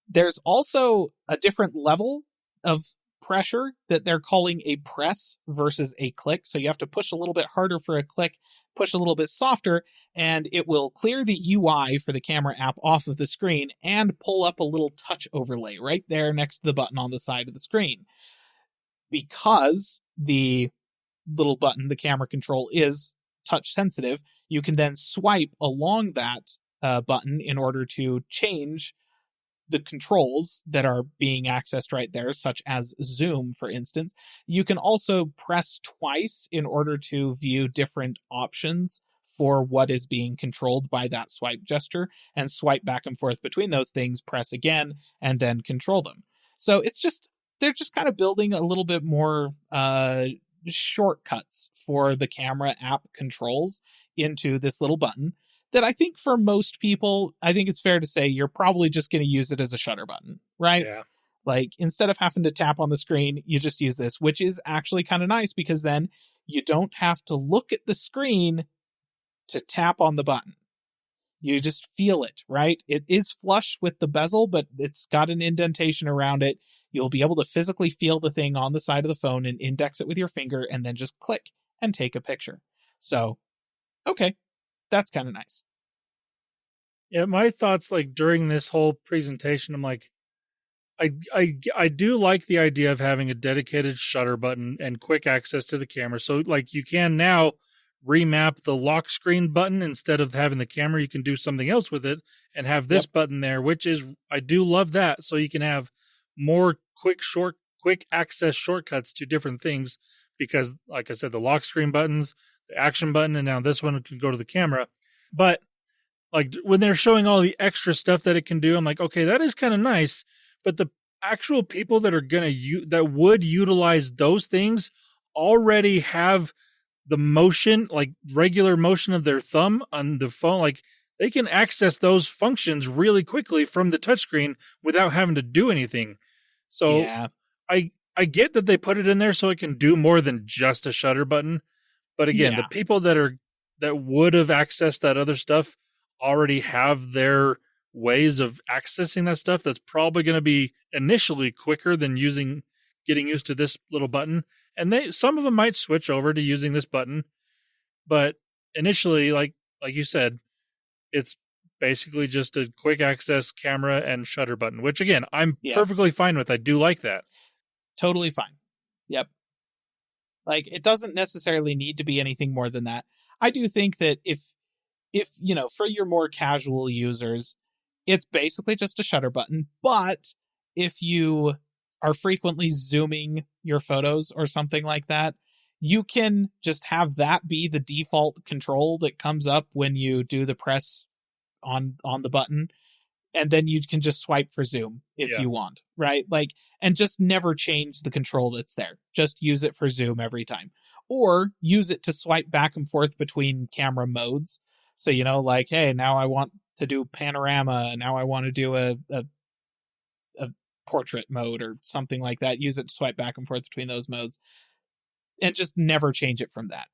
There's also a different level of pressure that they're calling a press versus a click. So you have to push a little bit harder for a click, push a little bit softer, and it will clear the UI for the camera app off of the screen and pull up a little touch overlay right there next to the button on the side of the screen. Because the little button, the camera control, is touch sensitive, you can then swipe along that button in order to change the controls that are being accessed right there, such as zoom, for instance. You can also press twice in order to view different options for what is being controlled by that swipe gesture, and swipe back and forth between those things, press again, and then control them. So they're just kind of building a little bit more shortcuts for the camera app controls into this little button that I think for most people, I think it's fair to say you're probably just going to use it as a shutter button, right? Yeah. Like, instead of having to tap on the screen, you just use this, which is actually kind of nice because then you don't have to look at the screen to tap on the button. You just feel it, right? It is flush with the bezel, but it's got an indentation around it. You'll be able to physically feel the thing on the side of the phone and index it with your finger and then just click and take a picture. So, okay, that's kind of nice. Yeah, my thoughts, during this whole presentation, I'm like, I do like the idea of having a dedicated shutter button and quick access to the camera. So, you can now remap the lock screen button instead of having the camera. You can do something else with it and have this button there, which is, I do love that. So you can have more quick access shortcuts to different things because, like I said, the lock screen buttons, the action button, and now this one can go to the camera. But like when they're showing all the extra stuff that it can do, I'm like, okay, that is kind of nice. But the actual people that are that would utilize those things already have the motion, like regular motion of their thumb on the phone. Like they can access those functions really quickly from the touchscreen without having to do anything. So Yeah. I get that they put it in there so it can do more than just a shutter button. But again, Yeah. the people that would have accessed that other stuff already have their ways of accessing that stuff. That's probably going to be initially quicker than getting used to this little button. And some of them might switch over to using this button, but initially, like you said, it's basically just a quick access camera and shutter button, which again, I'm perfectly fine with. I do like that. Totally fine. Yep. Like, it doesn't necessarily need to be anything more than that. I do think that if for your more casual users, it's basically just a shutter button. But if you are frequently zooming your photos or something like that, you can just have that be the default control that comes up when you do the press on the button. And then you can just swipe for zoom if you want, right? Like, and just never change the control that's there. Just use it for zoom every time. Or use it to swipe back and forth between camera modes. So, like, hey, now I want to do panorama. Now I want to do a portrait mode or something like that. Use it to swipe back and forth between those modes. And just never change it from that,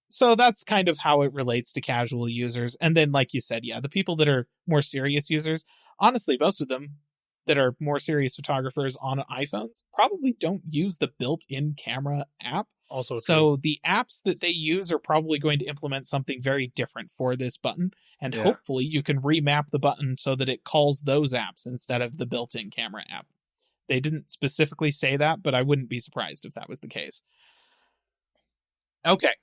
So that's kind of how it relates to casual users. And then, like you said, the people that are more serious users, honestly, most of them that are more serious photographers on iPhones probably don't use the built-in camera app. Also, so the apps that they use are probably going to implement something very different for this button. And hopefully you can remap the button so that it calls those apps instead of the built-in camera app. They didn't specifically say that, but I wouldn't be surprised if that was the case. Okay.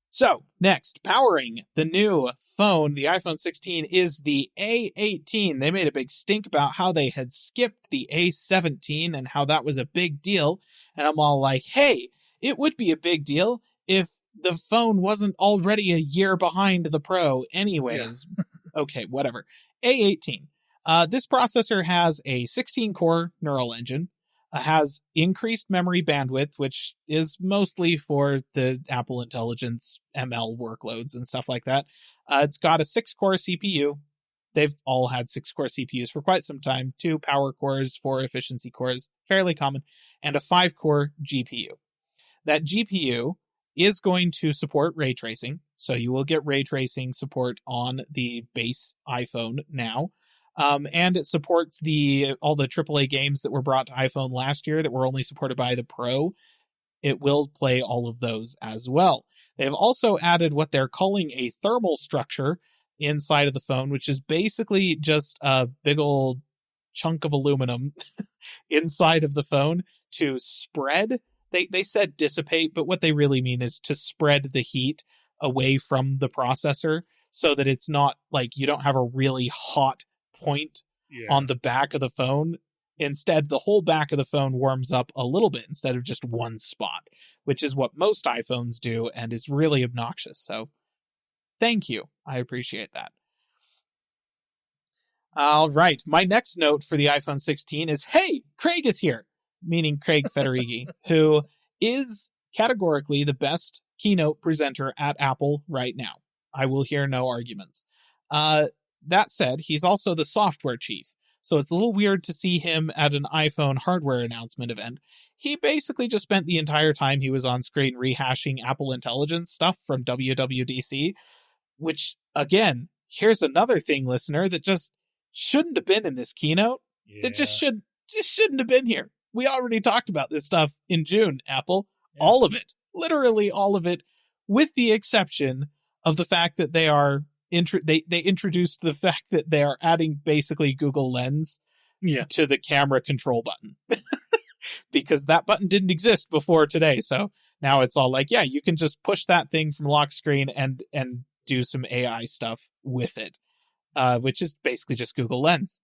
So, next, powering the new phone, the iPhone 16, is the A18. They made a big stink about how they had skipped the A17 and how that was a big deal. And I'm all like, hey, it would be a big deal if the phone wasn't already a year behind the Pro anyways. Yeah. Okay, whatever. A18. This processor has a 16-core neural engine. Has increased memory bandwidth, which is mostly for the Apple Intelligence ML workloads and stuff like that. It's got a 6-core CPU. They've all had 6-core CPUs for quite some time. 2 power cores, 4 efficiency cores, fairly common, and a 5-core GPU. That GPU is going to support ray tracing, so you will get ray tracing support on the base iPhone now. And it supports all the AAA games that were brought to iPhone last year that were only supported by the Pro. It will play all of those as well. They've also added what they're calling a thermal structure inside of the phone, which is basically just a big old chunk of aluminum inside of the phone to spread. They said dissipate, but what they really mean is to spread the heat away from the processor so that it's not like you don't have a really hot point on the back of the phone. Instead, the whole back of the phone warms up a little bit instead of just one spot, which is what most iPhones do and is really obnoxious. So thank you. I appreciate that. All right. My next note for the iPhone 16 is, hey, Craig is here, meaning Craig Federighi, who is categorically the best keynote presenter at Apple right now. I will hear no arguments. That said, he's also the software chief, so it's a little weird to see him at an iPhone hardware announcement event. He basically just spent the entire time he was on screen rehashing Apple Intelligence stuff from WWDC, which, again, here's another thing, listener, that just shouldn't have been in this keynote. It just shouldn't have been here. We already talked about this stuff in June, Apple. Yeah. All of it. Literally all of it, with the exception of the fact that they are they introduced the fact that they are adding basically Google Lens to the camera control button because that button didn't exist before today. So now it's all like, you can just push that thing from lock screen and do some AI stuff with it, which is basically just Google Lens.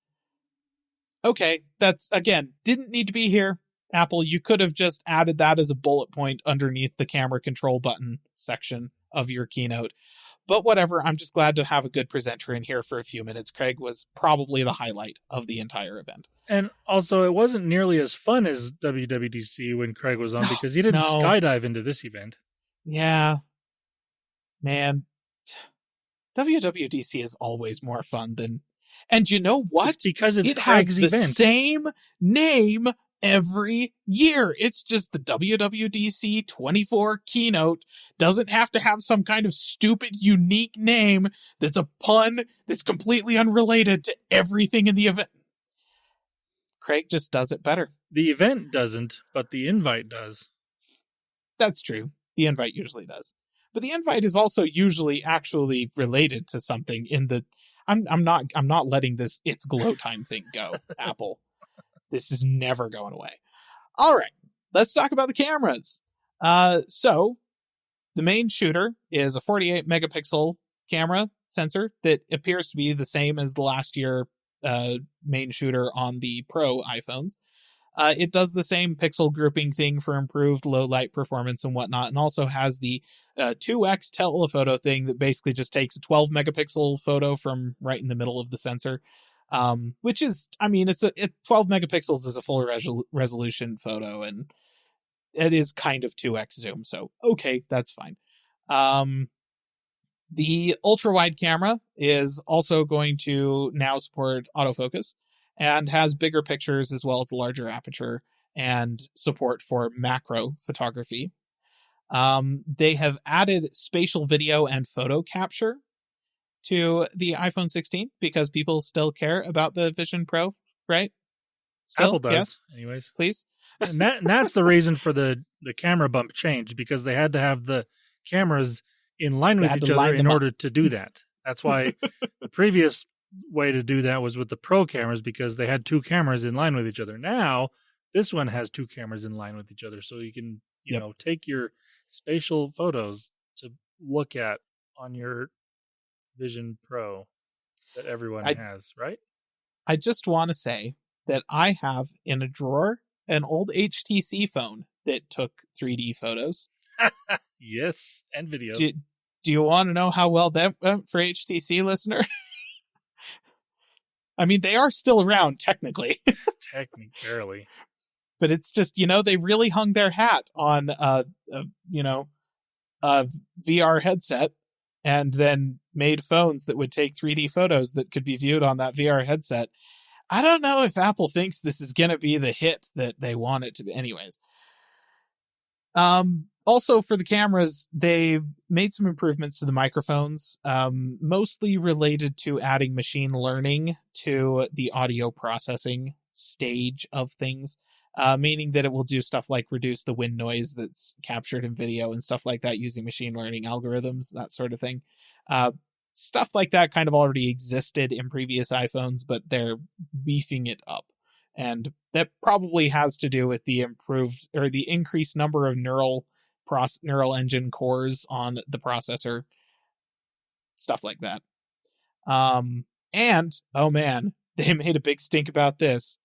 Okay, that's, again, didn't need to be here. Apple, you could have just added that as a bullet point underneath the camera control button section of your keynote. But whatever, I'm just glad to have a good presenter in here for a few minutes. Craig was probably the highlight of the entire event. And also, it wasn't nearly as fun as WWDC when Craig was on because he didn't skydive into this event. Yeah. Man, WWDC is always more fun than... And you know what? It's because it has the event. Same name every year. It's just the WWDC 24 keynote. Doesn't have to have some kind of stupid, unique name that's a pun that's completely unrelated to everything in the event. Craig just does it better. The event doesn't, but the invite does. That's true. The invite usually does. But the invite is also usually actually related to something in the... I'm not letting this It's Glowtime thing go, Apple. This is never going away. All right, let's talk about the cameras. So the main shooter is a 48 megapixel camera sensor that appears to be the same as the last year main shooter on the Pro iPhones. It does the same pixel grouping thing for improved low light performance and whatnot, and also has the 2x telephoto thing that basically just takes a 12 megapixel photo from right in the middle of the sensor, which is, I mean, 12 megapixels is a full resolution photo, and it is kind of 2x zoom, so okay, that's fine. The ultra wide camera is also going to now support autofocus, and has bigger pictures as well as a larger aperture and support for macro photography. They have added spatial video and photo capture to the iPhone 16 because people still care about the Vision Pro, right? Still? Apple does, yes? anyways. Please. And that's the reason for the camera bump change, because they had to have the cameras in line with each other in order to do that. That's why the previous way to do that was with the Pro cameras, because they had two cameras in line with each other. Now this one has two cameras in line with each other, so you can you know, take your spatial photos to look at on your Vision Pro that everyone has, right? I just want to say that I have in a drawer an old HTC phone that took 3D photos. Yes, and video. Do you want to know how well that went for HTC, listener? I mean, they are still around, technically. Technically. But it's just, you know, they really hung their hat on, a VR headset and then made phones that would take 3D photos that could be viewed on that VR headset. I don't know if Apple thinks this is going to be the hit that they want it to be. Anyways. Also for the cameras, they made some improvements to the microphones, mostly related to adding machine learning to the audio processing stage of things, meaning that it will do stuff like reduce the wind noise that's captured in video and stuff like that using machine learning algorithms, that sort of thing. Stuff like that kind of already existed in previous iPhones, but they're beefing it up. And that probably has to do with the improved or the increased number of neural engine cores on the processor, stuff like that. And oh man, they made a big stink about this.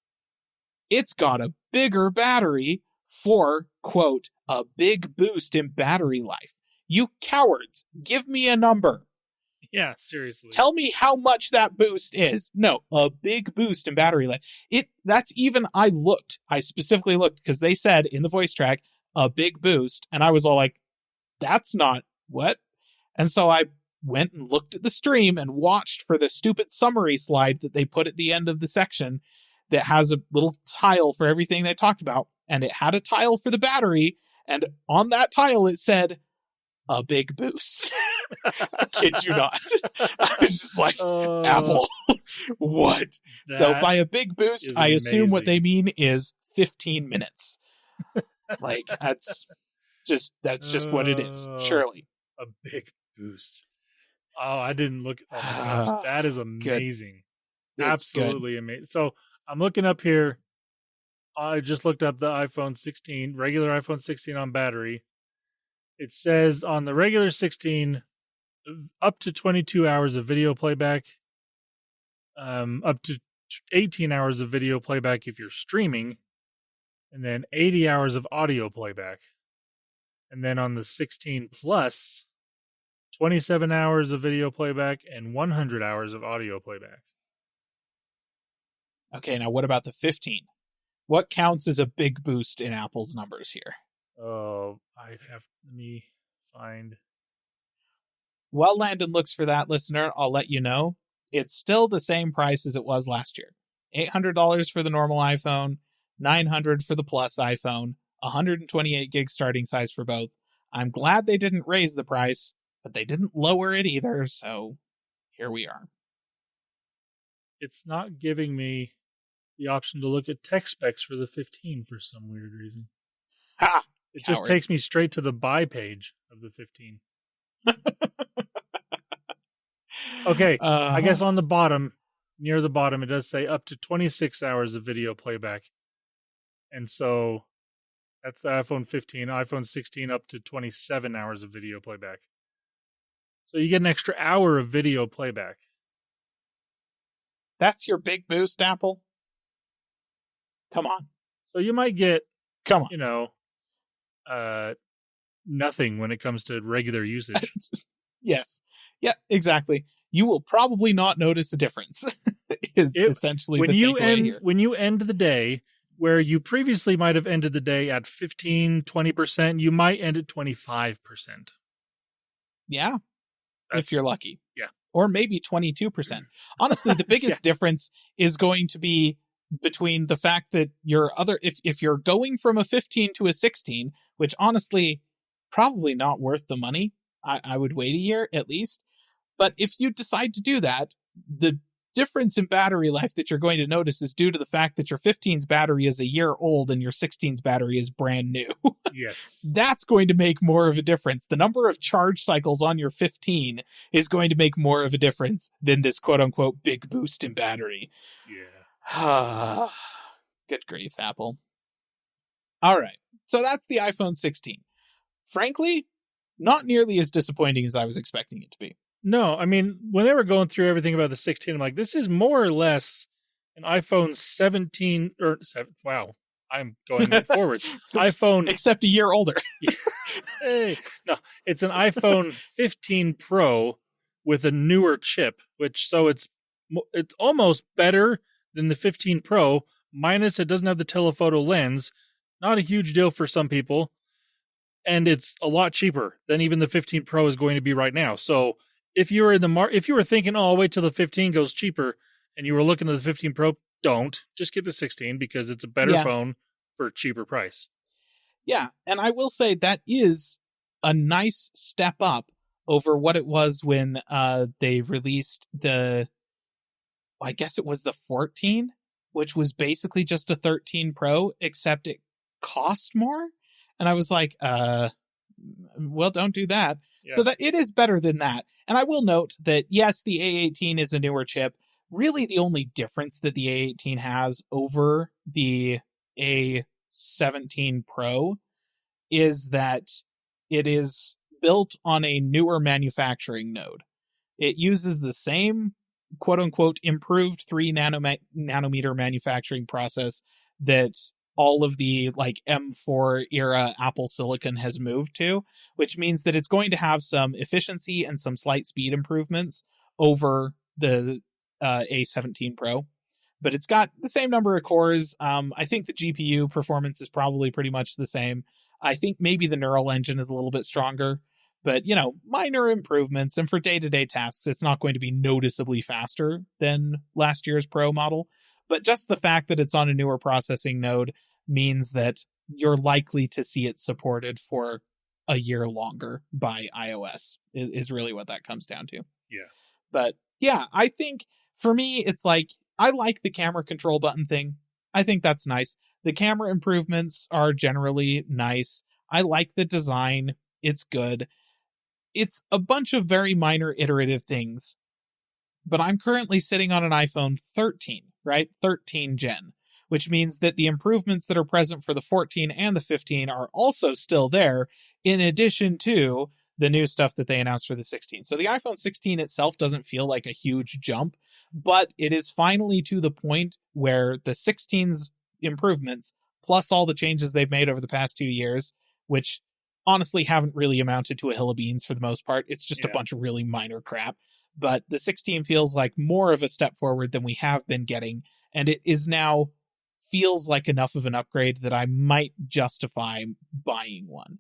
It's got a bigger battery for, quote, a big boost in battery life. You cowards, give me a number. Yeah, seriously. Tell me how much that boost is. No, a big boost in battery life. That's even, I specifically looked because they said in the voice track, a big boost. And I was all like, that's not what? And so I went and looked at the stream and watched for the stupid summary slide that they put at the end of the section that has a little tile for everything they talked about. And it had a tile for the battery. And on that tile, it said, a big boost. I kid you not. I was just like, Apple, what? So by a big boost, I assume what they mean is 15 minutes. Like, that's just what it is. Surely. A big boost. Oh, I didn't look. Oh my gosh, that is amazing. Absolutely amazing. So I'm looking up here. I just looked up the iPhone 16, regular iPhone 16 on battery. It says on the regular 16, up to 22 hours of video playback, up to 18 hours of video playback if you're streaming, and then 80 hours of audio playback. And then on the 16 Plus, 27 hours of video playback and 100 hours of audio playback. Okay, now what about the 15? What counts as a big boost in Apple's numbers here? Oh, let me find. While Landon looks for that, listener, I'll let you know. It's still the same price as it was last year. $800 for the normal iPhone, $900 for the Plus iPhone, 128 gig starting size for both. I'm glad they didn't raise the price, but they didn't lower it either, so here we are. It's not giving me the option to look at tech specs for the 15 for some weird reason. Ha! It just takes me straight to the buy page of the 15. Okay, I guess on the bottom, near the bottom, it does say up to 26 hours of video playback. And so that's the iPhone 15, iPhone 16 up to 27 hours of video playback. So you get an extra hour of video playback. That's your big boost, Apple? Come on. So you might get, Come on. Nothing when it comes to regular usage. Yes. Yeah, exactly. You will probably not notice a difference. Essentially when the you takeaway here. When you end the day, where you previously might have ended the day at 15, 20%, you might end at 25%. Yeah. If you're lucky. Yeah. Or maybe 22%. Honestly, the biggest difference is going to be between the fact that if you're going from a 15 to a 16, which honestly, probably not worth the money. I would wait a year at least. But if you decide to do that, the difference in battery life that you're going to notice is due to the fact that your 15's battery is a year old and your 16's battery is brand new. Yes. That's going to make more of a difference. The number of charge cycles on your 15 is going to make more of a difference than this quote-unquote big boost in battery. Yeah. Good grief, Apple. All right. So that's the iPhone 16. Frankly, not nearly as disappointing as I was expecting it to be. No, I mean, when they were going through everything about the 16, I'm like, this is more or less an iPhone 17 or 7. Wow, I'm going forwards. iPhone, except a year older. Hey, no, it's an iPhone 15 Pro with a newer chip, so it's almost better than the 15 Pro, minus it doesn't have the telephoto lens. Not a huge deal for some people, and it's a lot cheaper than even the 15 Pro is going to be right now. So if you were if you were thinking, oh, I'll wait till the 15 goes cheaper, and you were looking at the 15 Pro, don't. Just get the 16 because it's a better phone for a cheaper price. Yeah, and I will say that is a nice step up over what it was when they released I guess it was the 14, which was basically just a 13 Pro, except it cost more. And I was like, well, don't do that. Yeah. So that it is better than that. And I will note that, yes, the A18 is a newer chip. Really, the only difference that the A18 has over the A17 Pro is that it is built on a newer manufacturing node. It uses the same quote-unquote improved 3 nanometer manufacturing process that all of the M4 era Apple Silicon has moved to, which means that it's going to have some efficiency and some slight speed improvements over the A17 Pro. But it's got the same number of cores. I think the GPU performance is probably pretty much the same. I think maybe the neural engine is a little bit stronger. But, minor improvements. And for day-to-day tasks, it's not going to be noticeably faster than last year's Pro model. But just the fact that it's on a newer processing node means that you're likely to see it supported for a year longer by iOS, is really what that comes down to. Yeah. But, yeah, I think for me, it's I like the camera control button thing. I think that's nice. The camera improvements are generally nice. I like the design. It's good. It's a bunch of very minor iterative things, but I'm currently sitting on an iPhone 13, right? 13 Gen, which means that the improvements that are present for the 14 and the 15 are also still there, in addition to the new stuff that they announced for the 16. So the iPhone 16 itself doesn't feel like a huge jump, but it is finally to the point where the 16's improvements plus all the changes they've made over the past 2 years, which honestly haven't really amounted to a hill of beans for the most part. It's just a bunch of really minor crap. But the 16 feels like more of a step forward than we have been getting, and it is now feels like enough of an upgrade that I might justify buying one.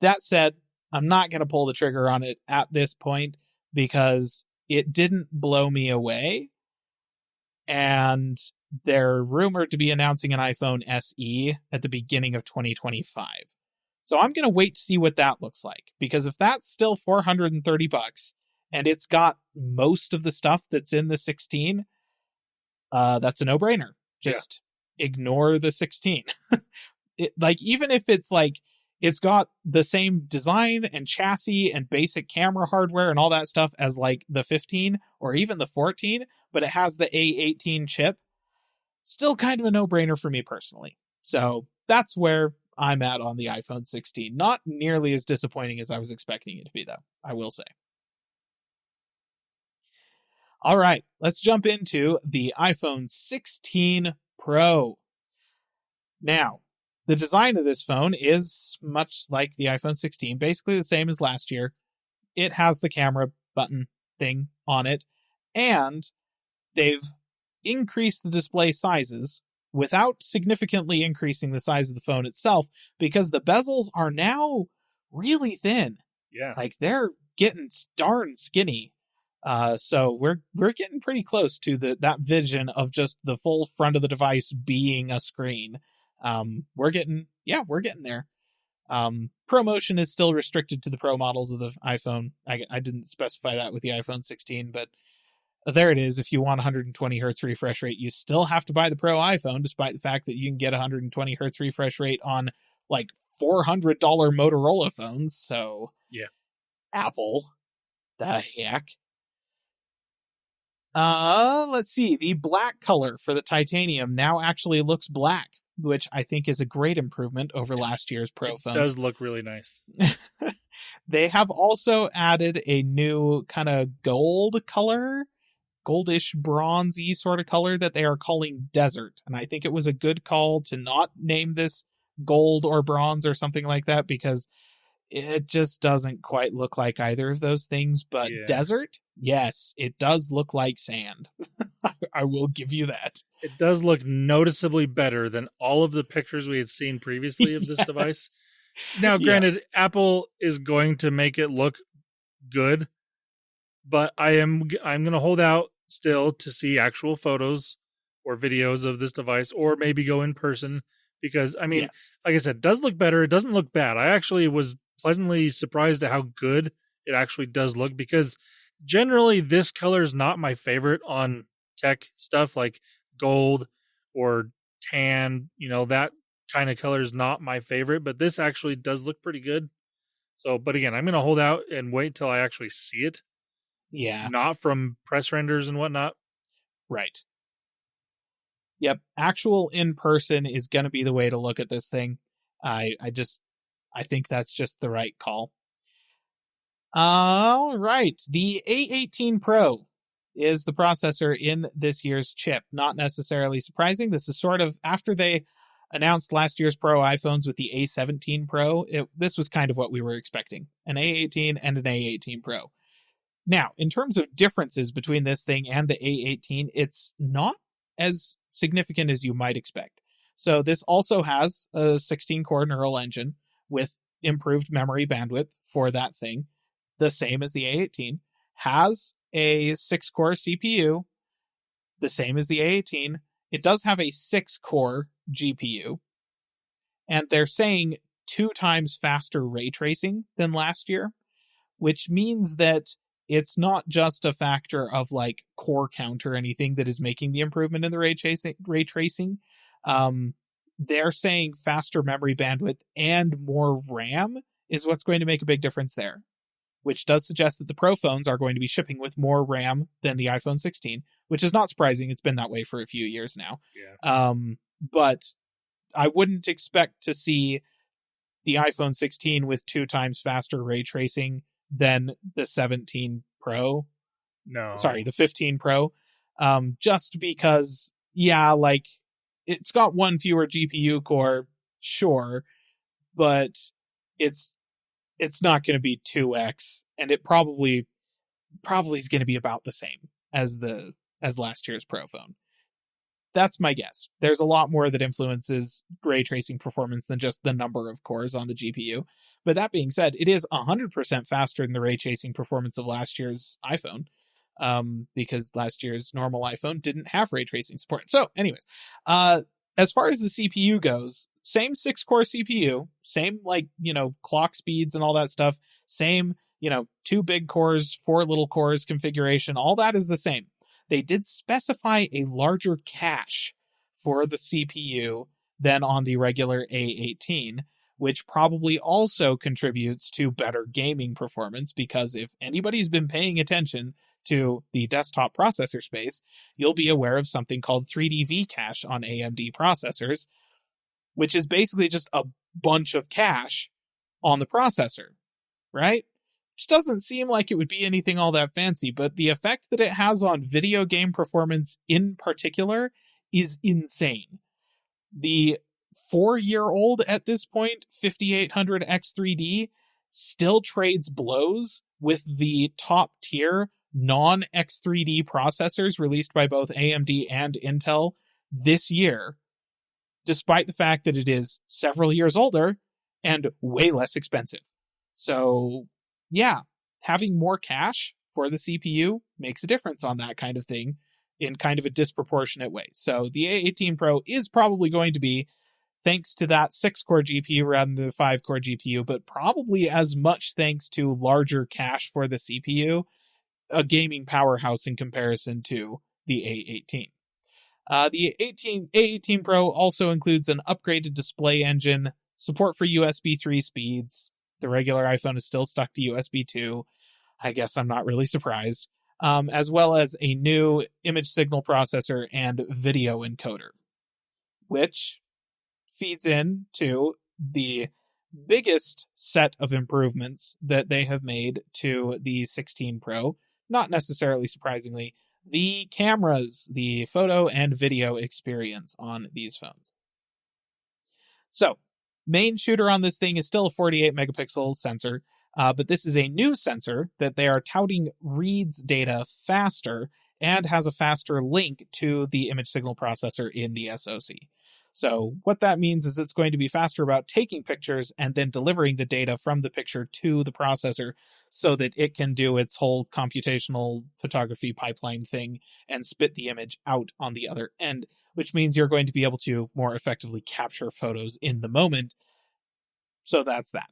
That said, I'm not going to pull the trigger on it at this point because it didn't blow me away. And they're rumored to be announcing an iPhone SE at the beginning of 2025. So I'm going to wait to see what that looks like, because if that's still $430 and it's got most of the stuff that's in the 16, that's a no-brainer. Just ignore the 16. Even if it's like, it's got the same design and chassis and basic camera hardware and all that stuff as like the 15 or even the 14, but it has the A18 chip, still kind of a no-brainer for me personally. So that's where I'm at on the iPhone 16. Not nearly as disappointing as I was expecting it to be, though, I will say. All right, let's jump into the iPhone 16 Pro. Now, the design of this phone is much like the iPhone 16, basically the same as last year. It has the camera button thing on it, and they've increased the display sizes without significantly increasing the size of the phone itself, because the bezels are now really thin. Yeah. Like, they're getting darn skinny. So we're getting pretty close to that vision of just the full front of the device being a screen. We're getting there. ProMotion is still restricted to the Pro models of the iPhone. I didn't specify that with the iPhone 16, but there it is. If you want 120 hertz refresh rate, you still have to buy the Pro iPhone, despite the fact that you can get 120 hertz refresh rate on like $400 Motorola phones. So yeah, Apple, the heck. Let's see. The black color for the titanium now actually looks black, which I think is a great improvement over last year's Pro phone. It does look really nice. They have also added a new kind of gold color, goldish bronzy sort of color that they are calling Desert. And I think it was a good call to not name this gold or bronze or something like that, because it just doesn't quite look like either of those things. But Desert, yes, it does look like sand. I will give you that. It does look noticeably better than all of the pictures we had seen previously of this device. Now, granted, Apple is going to make it look good, but I'm going to hold out still to see actual photos or videos of this device, or maybe go in person, because, I mean, like I said, it does look better. It doesn't look bad. I actually was pleasantly surprised at how good it actually does look, because generally this color is not my favorite on tech stuff, like gold or tan, that kind of color is not my favorite, but this actually does look pretty good. So, but again, I'm going to hold out and wait till I actually see it. Yeah. Not from press renders and whatnot. Right. Yep. Actual in person is going to be the way to look at this thing. I think that's just the right call. All right. The A18 Pro is the processor in this year's chip. Not necessarily surprising. This is sort of after they announced last year's Pro iPhones with the A17 Pro. This was kind of what we were expecting. An A18 and an A18 Pro. Now, in terms of differences between this thing and the A18, it's not as significant as you might expect. So this also has a 16-core neural engine with improved memory bandwidth for that thing, the same as the A18, has a 6-core CPU, the same as the A18. It does have a 6-core GPU, and they're saying 2 times faster ray tracing than last year, which means that it's not just a factor of like core count or anything that is making the improvement in the ray tracing. They're saying faster memory bandwidth and more RAM is what's going to make a big difference there, which does suggest that the Pro phones are going to be shipping with more RAM than the iPhone 16, which is not surprising. It's been that way for a few years now. Yeah. But I wouldn't expect to see the iPhone 16 with 2 times faster ray tracing than the 17 Pro. No. Sorry, the 15 Pro. Just because, like, it's got one fewer GPU core, sure, but it's not going to be 2x, and it probably is going to be about the same as last year's Pro phone. That's my guess. There's a lot more that influences ray tracing performance than just the number of cores on the GPU. But that being said, it is 100% faster than the ray tracing performance of last year's iPhone, because last year's normal iPhone didn't have ray tracing support. So anyways, as far as the CPU goes, same 6-core CPU, same clock speeds and all that stuff, same 2 big cores, 4 little cores configuration, all that is the same. They did specify a larger cache for the CPU than on the regular A18, which probably also contributes to better gaming performance, because if anybody's been paying attention to the desktop processor space, you'll be aware of something called 3D cache on AMD processors, which is basically just a bunch of cache on the processor, right? Which doesn't seem like it would be anything all that fancy, but the effect that it has on video game performance in particular is insane. The 4-year-old at this point, 5800 X3D, still trades blows with the top tier non-X3D processors released by both AMD and Intel this year, despite the fact that it is several years older and way less expensive. So yeah, having more cache for the CPU makes a difference on that kind of thing in kind of a disproportionate way. So the A18 Pro is probably going to be, thanks to that 6-core GPU rather than the 5-core GPU, but probably as much thanks to larger cache for the CPU, a gaming powerhouse in comparison to the A18. The A18 Pro also includes an upgraded display engine, support for USB 3 speeds. The regular iPhone is still stuck to USB 2. I guess I'm not really surprised. As well as a new image signal processor and video encoder, which feeds into the biggest set of improvements that they have made to the 16 Pro. Not necessarily surprisingly, the cameras, the photo and video experience on these phones. So, main shooter on this thing is still a 48 megapixel sensor, but this is a new sensor that they are touting reads data faster and has a faster link to the image signal processor in the SoC. So what that means is it's going to be faster about taking pictures and then delivering the data from the picture to the processor so that it can do its whole computational photography pipeline thing and spit the image out on the other end, which means you're going to be able to more effectively capture photos in the moment. So that's that.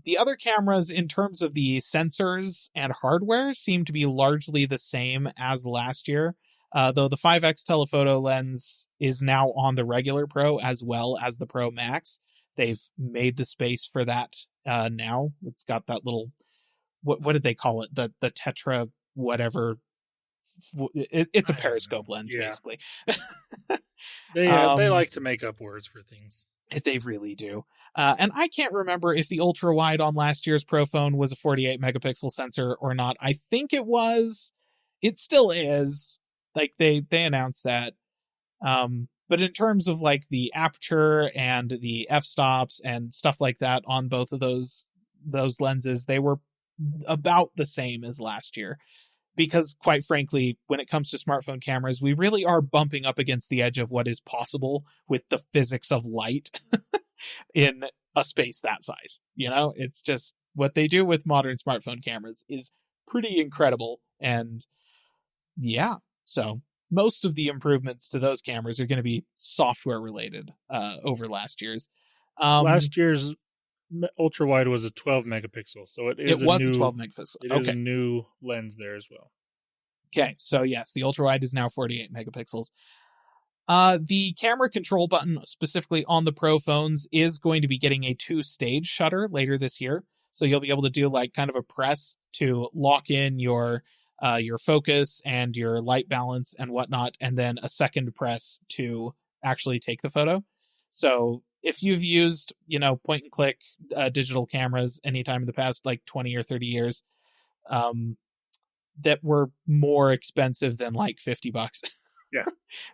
The other cameras, in terms of the sensors and hardware, seem to be largely the same as last year, though the 5x telephoto lens is now on the regular Pro as well as the Pro Max. They've made the space for that now. It's got that little, what did they call it? The tetra whatever. It's a periscope lens, basically. They like to make up words for things. They really do. And I can't remember if the ultra wide on last year's Pro phone was a 48 megapixel sensor or not. I think it was. It still is. Like they announced that. But in terms of like the aperture and the f-stops and stuff like that on both of those lenses, they were about the same as last year. Because quite frankly, when it comes to smartphone cameras, we really are bumping up against the edge of what is possible with the physics of light in a space that size. You know, it's just what they do with modern smartphone cameras is pretty incredible. And yeah, so most of the improvements to those cameras are going to be software related over last year's. Last year's ultra wide was a 12 megapixel, so it was a 12 megapixel. It is a new lens there as well. Okay, so yes, the ultra wide is now 48 megapixels. The camera control button, specifically on the Pro phones, is going to be getting a 2-stage shutter later this year. So you'll be able to do like kind of a press to lock in your focus and your light balance and whatnot, and then a second press to actually take the photo. So if you've used, point and click digital cameras anytime in the past, like 20 or 30 years, that were more expensive than like $50. Yeah.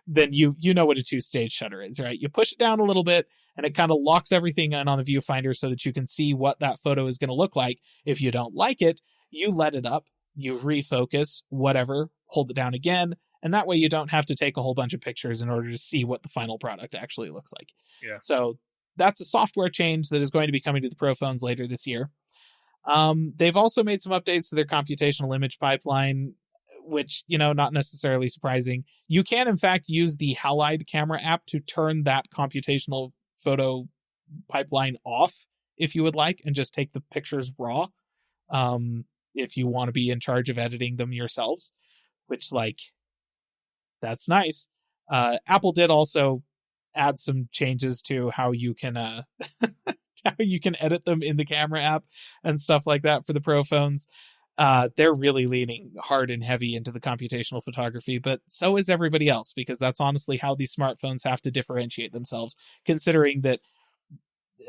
then you know what a 2-stage shutter is, right? You push it down a little bit and it kind of locks everything in on the viewfinder so that you can see what that photo is going to look like. If you don't like it, you let it up, you refocus, whatever, hold it down again, and that way you don't have to take a whole bunch of pictures in order to see what the final product actually looks like. Yeah. So that's a software change that is going to be coming to the Pro phones later this year. They've also made some updates to their computational image pipeline, which, not necessarily surprising. You can, in fact, use the Halide camera app to turn that computational photo pipeline off if you would like, and just take the pictures raw. If you want to be in charge of editing them yourselves, which, that's nice. Apple did also add some changes to how you can how you can edit them in the camera app and stuff like that for the Pro phones. They're really leaning hard and heavy into the computational photography, but so is everybody else, because that's honestly how these smartphones have to differentiate themselves, considering that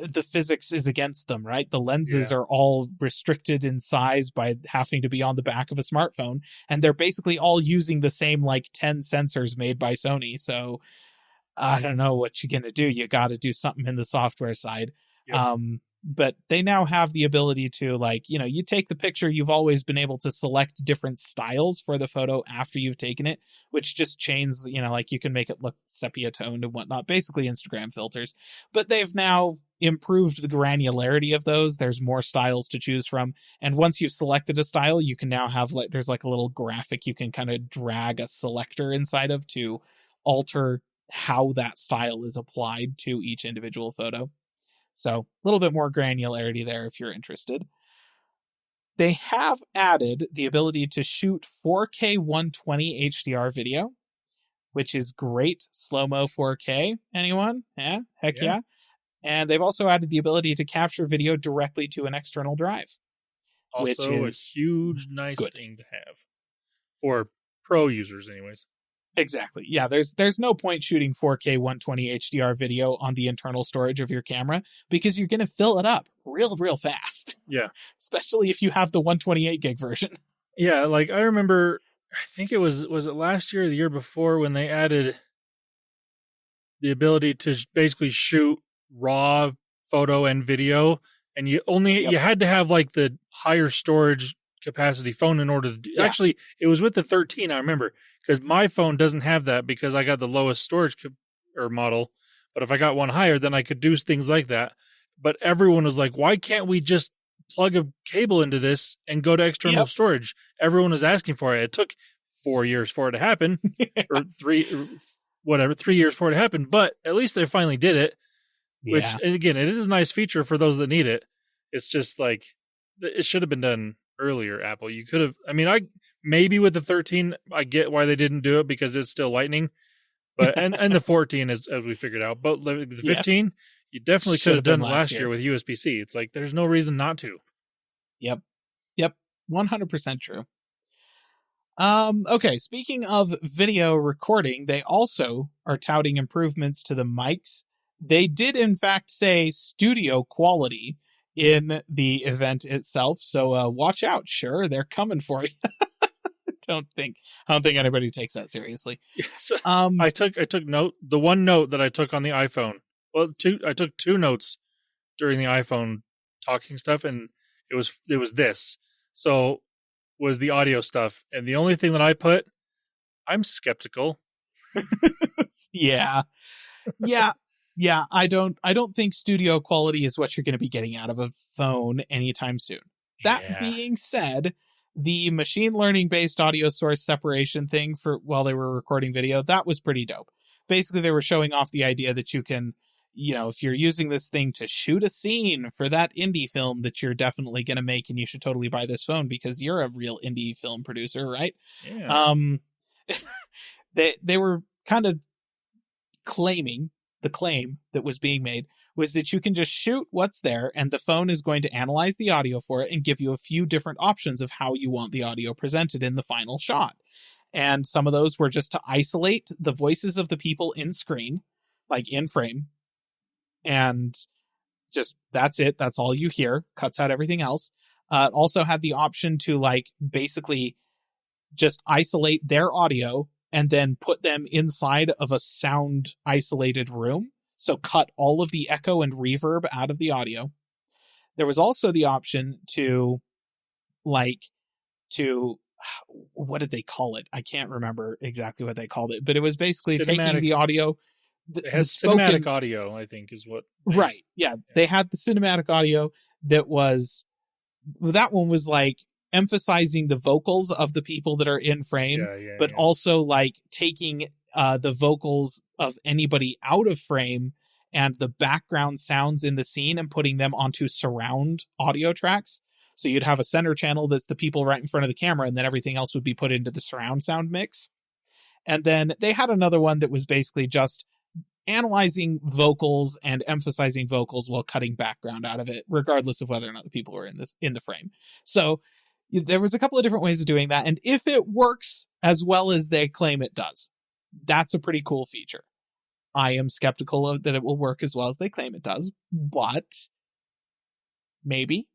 the physics is against them, right? The lenses are all restricted in size by having to be on the back of a smartphone, and they're basically all using the same 10 sensors made by Sony. So I don't know what you're going to do. You got to do something in the software side. Yep. But they now have the ability to, you take the picture, you've always been able to select different styles for the photo after you've taken it, which just changes, you can make it look sepia toned and whatnot, basically Instagram filters. But they've now improved the granularity of those. There's more styles to choose from. And once you've selected a style, you can now have there's a little graphic you can kind of drag a selector inside of to alter how that style is applied to each individual photo. So a little bit more granularity there if you're interested. They have added the ability to shoot 4K 120 HDR video, which is great. Slow-mo 4K. Anyone? Yeah? Heck yeah. And they've also added the ability to capture video directly to an external drive. Also which a is huge, nice good. thing to have. For Pro users, anyways. Exactly. Yeah, there's no point shooting 4K 120 HDR video on the internal storage of your camera, because you're going to fill it up real fast. Yeah. Especially if you have the 128 gig version. Yeah, I remember, I think it was it last year or the year before, when they added the ability to basically shoot raw photo and video, and you had to have the higher storage capacity phone in order to do. Yeah. Actually, it was with the 13, I remember, because my phone doesn't have that because I got the lowest storage model. But if I got one higher, then I could do things like that. But everyone was like, why can't we just plug a cable into this and go to external storage? Everyone was asking for it. It took 4 years for it to happen, or 3 years for it to happen. But at least they finally did it. Which, again, it is a nice feature for those that need it. It's just it should have been done earlier, Apple. You could have, maybe with the 13, I get why they didn't do it, because it's still lightning. But and the 14, as we figured out. But the 15, you definitely could have done it last year with USB-C. It's there's no reason not to. Yep. 100% true. Okay, speaking of video recording, they also are touting improvements to the mics. They did, in fact, say studio quality in the event itself, so watch out. Sure, they're coming for you. I don't think anybody takes that seriously. So, I took note. The one note that I took on the iPhone. Well, I took 2 notes during the iPhone talking stuff, and it was this. So was the audio stuff, and the only thing that I put, I'm skeptical. Yeah. I don't think studio quality is what you're going to be getting out of a phone anytime soon. That being said, the machine learning based audio source separation thing for while they were recording video, that was pretty dope. Basically, they were showing off the idea that you can, if you're using this thing to shoot a scene for that indie film that you're definitely going to make, and you should totally buy this phone because you're a real indie film producer, right? Yeah. They were kind of claiming, the claim that was being made was that you can just shoot what's there, and the phone is going to analyze the audio for it and give you a few different options of how you want the audio presented in the final shot. And some of those were just to isolate the voices of the people in screen, in frame, and just that's it. That's all you hear. Cuts out everything else. It also had the option to basically just isolate their audio and then put them inside of a sound isolated room. So cut all of the echo and reverb out of the audio. There was also the option to what did they call it? I can't remember exactly what they called it, but it was basically taking the audio. It has cinematic audio, I think, is what. Right. Yeah. They had the cinematic audio that one was like emphasizing the vocals of the people that are in frame, but also like taking the vocals of anybody out of frame and the background sounds in the scene and putting them onto surround audio tracks. So you'd have a center channel that's the people right in front of the camera, and then everything else would be put into the surround sound mix. And then they had another one that was basically just analyzing vocals and emphasizing vocals while cutting background out of it, regardless of whether or not the people were in the frame. So there was a couple of different ways of doing that. And if it works as well as they claim it does, that's a pretty cool feature. I am skeptical of that it will work as well as they claim it does, but maybe.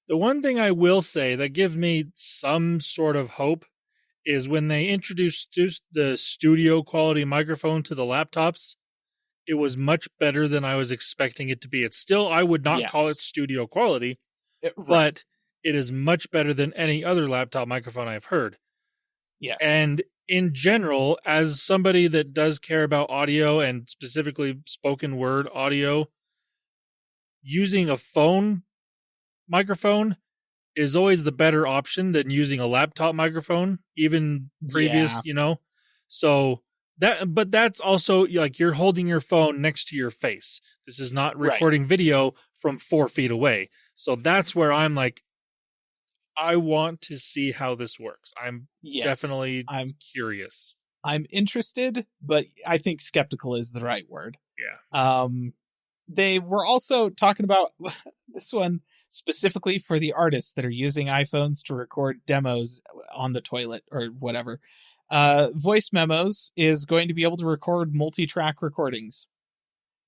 The one thing I will say that gives me some sort of hope is when they introduced the studio quality microphone to the laptops, it was much better than I was expecting it to be. It's still, I would not call it studio quality, but it is much better than any other laptop microphone I've heard. Yes. And in general, as somebody that does care about audio and specifically spoken word audio, using a phone microphone is always the better option than using a laptop microphone, even previous, So but that's also like you're holding your phone next to your face. This is not recording video from 4 feet away. So that's where I'm like, I want to see how this works. I'm curious. I'm interested, but I think skeptical is the right word. Yeah. They were also talking about this one specifically for the artists that are using iPhones to record demos on the toilet or whatever. Voice Memos is going to be able to record multi-track recordings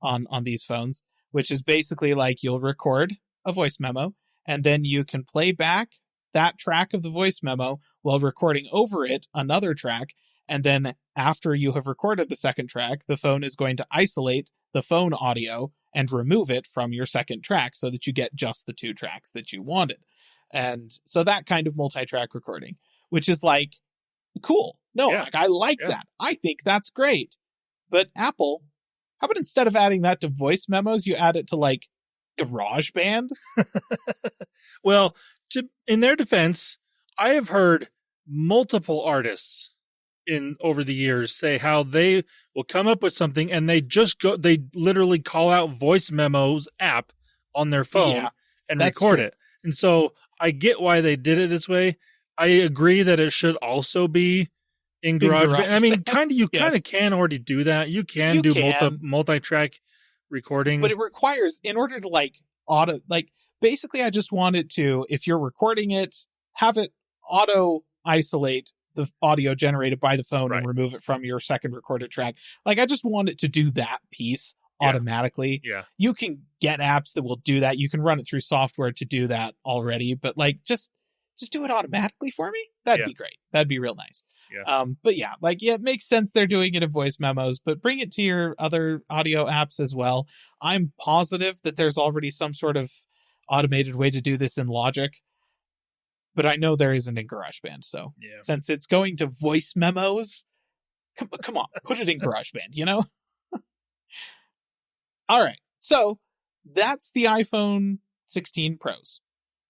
on these phones, which is basically like you'll record a voice memo and then you can play back that track of the voice memo while recording over it another track. And then after you have recorded the second track, the phone is going to isolate the phone audio and remove it from your second track so that you get just the 2 tracks that you wanted. And so that kind of multi-track recording, which is like, cool. No, I like that. I think that's great. But Apple, how about instead of adding that to voice memos, you add it to like GarageBand? Well, in their defense, I have heard multiple artists over the years say how they will come up with something and they literally call out Voice Memos app on their phone and record it. And so I get why they did it this way. I agree that it should also be in GarageBand. I mean, you kind of can already do that. You can do multi-track recording. But it requires, in order to basically I just want it to, if you're recording it, have it auto isolate the audio generated by the phone and remove it from your second recorded track. Like, I just want it to do that piece automatically. Yeah. You can get apps that will do that. You can run it through software to do that already, but like, just do it automatically for me. That'd be great. That'd be real nice. Yeah. But it makes sense they're doing it in voice memos, but bring it to your other audio apps as well. I'm positive that there's already some sort of automated way to do this in Logic, but I know there isn't in GarageBand. So since it's going to voice memos, come on, put it in GarageBand, All right. So that's the iPhone 16 Pros.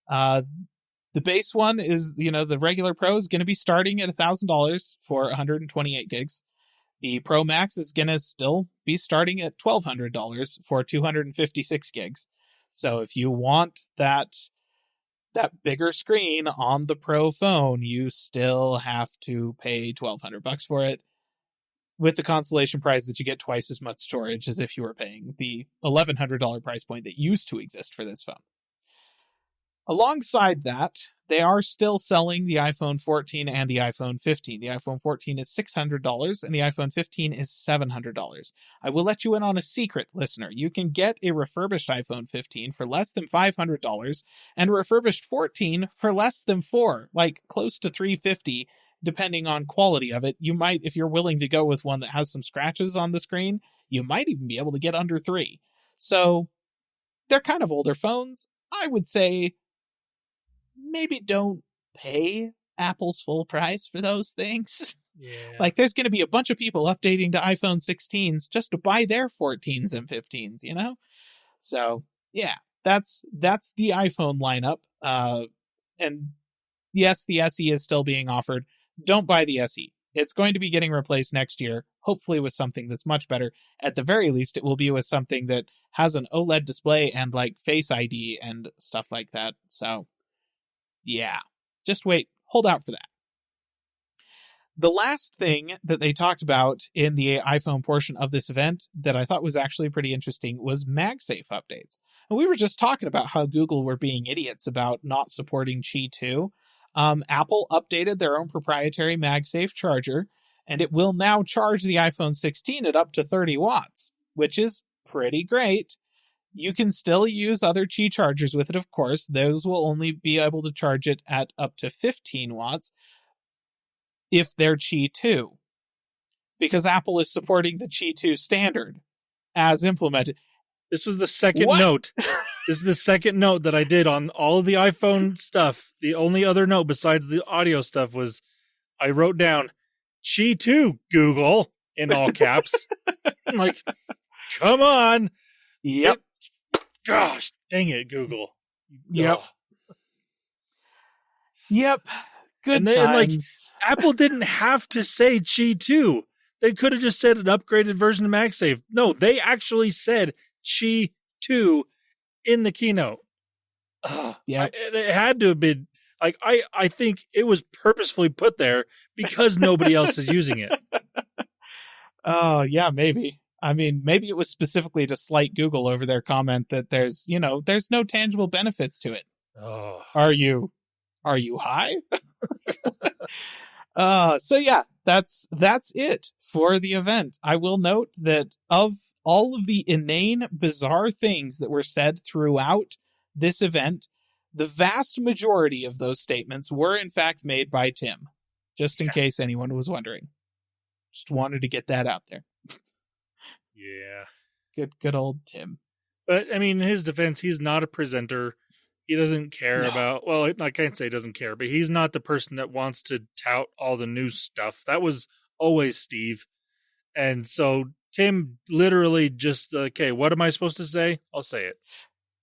The base one is, the regular Pro is going to be starting at $1,000 for 128 gigs. The Pro Max is going to still be starting at $1,200 for 256 gigs. So if you want that bigger screen on the Pro phone, you still have to pay $1,200 for it, with the consolation prize that you get twice as much storage as if you were paying the $1,100 price point that used to exist for this phone. Alongside that, they are still selling the iPhone 14 and the iPhone 15. The iPhone 14 is $600 and the iPhone 15 is $700. I will let you in on a secret, listener. You can get a refurbished iPhone 15 for less than $500 and a refurbished 14 for less than $400, like close to $350, depending on quality of it, you might, if you're willing to go with one that has some scratches on the screen, you might even be able to get under 3. So they're kind of older phones. I would say maybe don't pay Apple's full price for those things. Yeah. Like, there's going to be a bunch of people updating to iPhone 16s just to buy their 14s and 15s, you know? So, yeah, that's the iPhone lineup. And yes, the SE is still being offered. Don't buy the SE. It's going to be getting replaced next year, hopefully with something that's much better. At the very least, it will be with something that has an OLED display and, like, Face ID and stuff like that. So, yeah, just wait. Hold out for that. The last thing that they talked about in the iPhone portion of this event that I thought was actually pretty interesting was MagSafe updates. And we were just talking about how Google were being idiots about not supporting Qi 2. Apple updated their own proprietary MagSafe charger, and it will now charge the iPhone 16 at up to 30 watts, which is pretty great. You can still use other Qi chargers with it, of course. Those will only be able to charge it at up to 15 watts. If they're Qi 2, because Apple is supporting the Qi 2 standard as implemented. This was the second What? note. This is the second note that I did on all of the iPhone stuff. The only other note besides the audio stuff was I wrote down Qi 2, Google, in all caps. I'm like, come on. Yep. Gosh, dang it, Google. Yep. Ugh. Yep. Good And then, like, times. Apple didn't have to say Qi 2. They could have just said an upgraded version of MagSafe. No, they actually said Qi 2 in the keynote. Yeah. It had to have been, like, I think it was purposefully put there because nobody else is using it. Oh, yeah, maybe. I mean, maybe it was specifically to slight Google over their comment that there's no tangible benefits to it. Oh. Are you high? So yeah, that's it for the event. I will note that of all of the inane, bizarre things that were said throughout this event, the vast majority of those statements were in fact made by Tim, just in case anyone was wondering. Just wanted to get that out there. Yeah. Good old Tim. But, I mean, in his defense, he's not a presenter. He doesn't care about, well, I can't say he doesn't care, but he's not the person that wants to tout all the new stuff. That was always Steve. And so Tim literally just, okay, what am I supposed to say? I'll say it.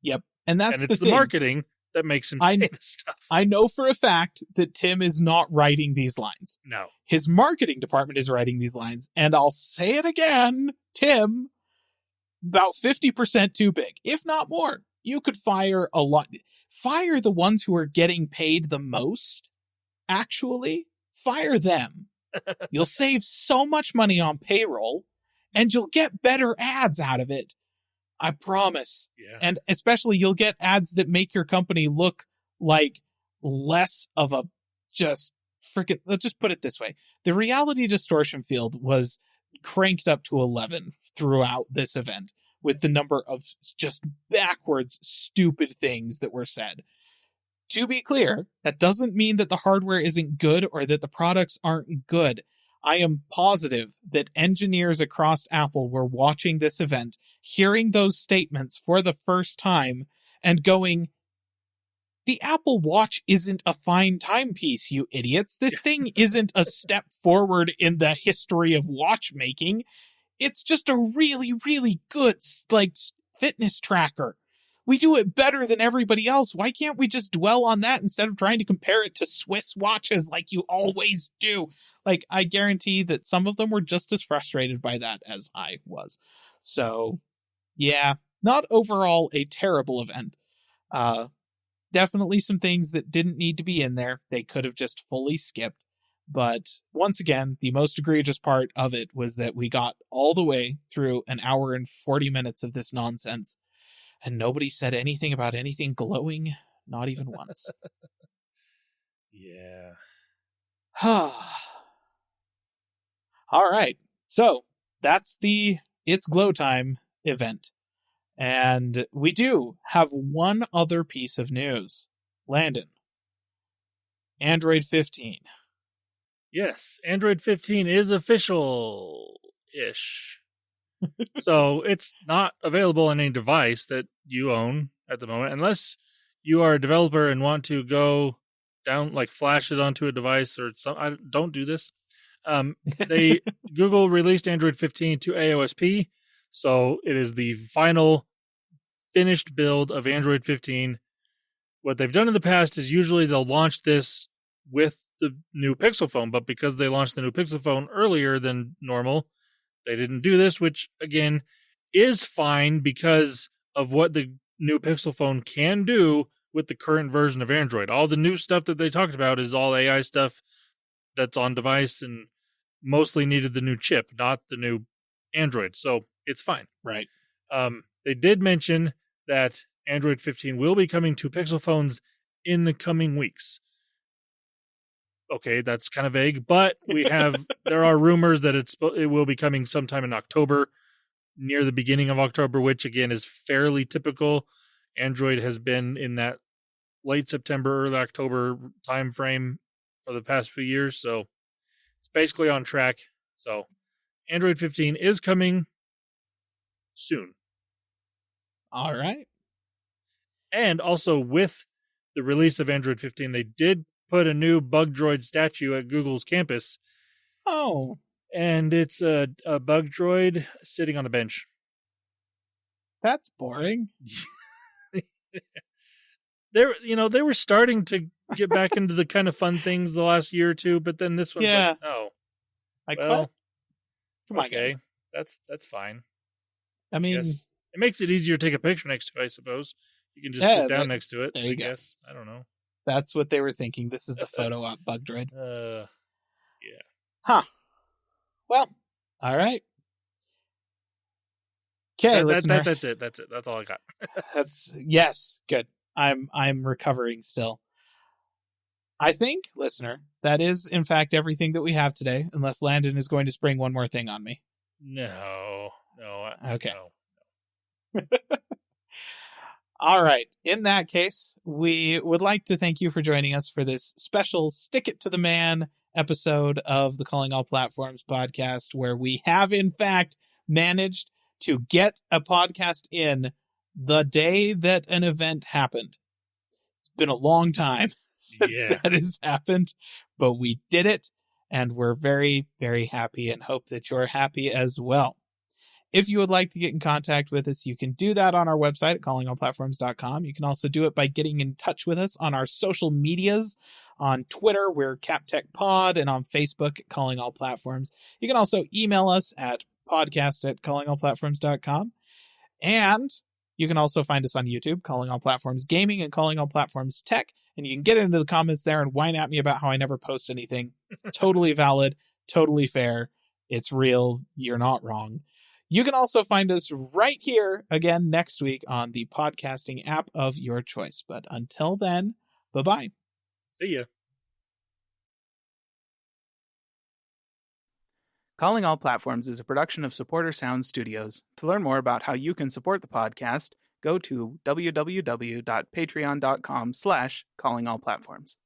Yep. And it's the marketing that makes him say the stuff. I know for a fact that Tim is not writing these lines. No. His marketing department is writing these lines. And I'll say it again, Tim, about 50% too big, if not more. You could fire a lot. Fire the ones who are getting paid the most. Actually, fire them. You'll save so much money on payroll, and you'll get better ads out of it. I promise. Yeah. And especially you'll get ads that make your company look like less of a just freaking, let's just put it this way. The reality distortion field was cranked up to 11 throughout this event, with the number of just backwards stupid things that were said. To be clear, that doesn't mean that the hardware isn't good or that the products aren't good. I am positive that engineers across Apple were watching this event, hearing those statements for the first time, and going, the Apple Watch isn't a fine timepiece, you idiots. This thing isn't a step forward in the history of watchmaking. It's just a really, really good, like, fitness tracker. We do it better than everybody else. Why can't we just dwell on that instead of trying to compare it to Swiss watches like you always do? Like, I guarantee that some of them were just as frustrated by that as I was. So, yeah, not overall a terrible event. Definitely some things that didn't need to be in there. They could have just fully skipped. But once again, the most egregious part of it was that we got all the way through an hour and 40 minutes of this nonsense, and nobody said anything about anything glowing, not even once. Yeah. All right. So that's the It's Glowtime event. And we do have one other piece of news. Landon. Android 15. Yes, Android 15 is official-ish. So it's not available on any device that you own at the moment, unless you are a developer and want to go down, like flash it onto a device or something. I don't do this. Google released Android 15 to AOSP, so it is the final finished build of Android 15. What they've done in the past is usually they'll launch this with the new Pixel phone, but because they launched the new Pixel phone earlier than normal, they didn't do this, which again is fine because of what the new Pixel phone can do with the current version of Android. All the new stuff that they talked about is all AI stuff that's on device and mostly needed the new chip, not the new Android. So it's fine. Right. They did mention that Android 15 will be coming to Pixel phones in the coming weeks. Okay, that's kind of vague, but there are rumors that it will be coming sometime in October, near the beginning of October, which again is fairly typical. Android has been in that late September, early October time frame for the past few years, so it's basically on track. So Android 15 is coming soon. All right. And also with the release of Android 15, they did put a new bug droid statue at Google's campus. Oh. And it's a bug droid sitting on a bench. That's boring. They were starting to get back into the kind of fun things the last year or two, but then this one's like, oh. Like, well, what? Come on, okay. guys. That's fine. I mean, yes. It makes it easier to take a picture next to it, I suppose. You can just sit down next to it. There you go. I don't know. That's what they were thinking. This is the photo op bug droid. Yeah. Huh. Well, all right. Okay, listener. That's it. That's all I got. Yes, good. I'm recovering still. I think, listener, that is in fact everything that we have today, unless Landon is going to spring one more thing on me. No. Okay. No. All right. In that case, we would like to thank you for joining us for this special Stick It to the Man episode of the Calling All Platforms podcast, where we have, in fact, managed to get a podcast in the day that an event happened. It's been a long time since that has happened, but we did it, and we're very, very happy and hope that you're happy as well. If you would like to get in contact with us, you can do that on our website at callingallplatforms.com. You can also do it by getting in touch with us on our social medias. On Twitter, we're CapTechPod, and on Facebook at Calling All Platforms. You can also email us at podcast@callingallplatforms.com. And you can also find us on YouTube, Calling All Platforms Gaming and Calling All Platforms Tech. And you can get into the comments there and whine at me about how I never post anything. Totally valid, totally fair. It's real. You're not wrong. You can also find us right here again next week on the podcasting app of your choice. But until then, bye-bye. See ya. Calling All Platforms is a production of Supporter Sound Studios. To learn more about how you can support the podcast, go to www.patreon.com/callingallplatforms.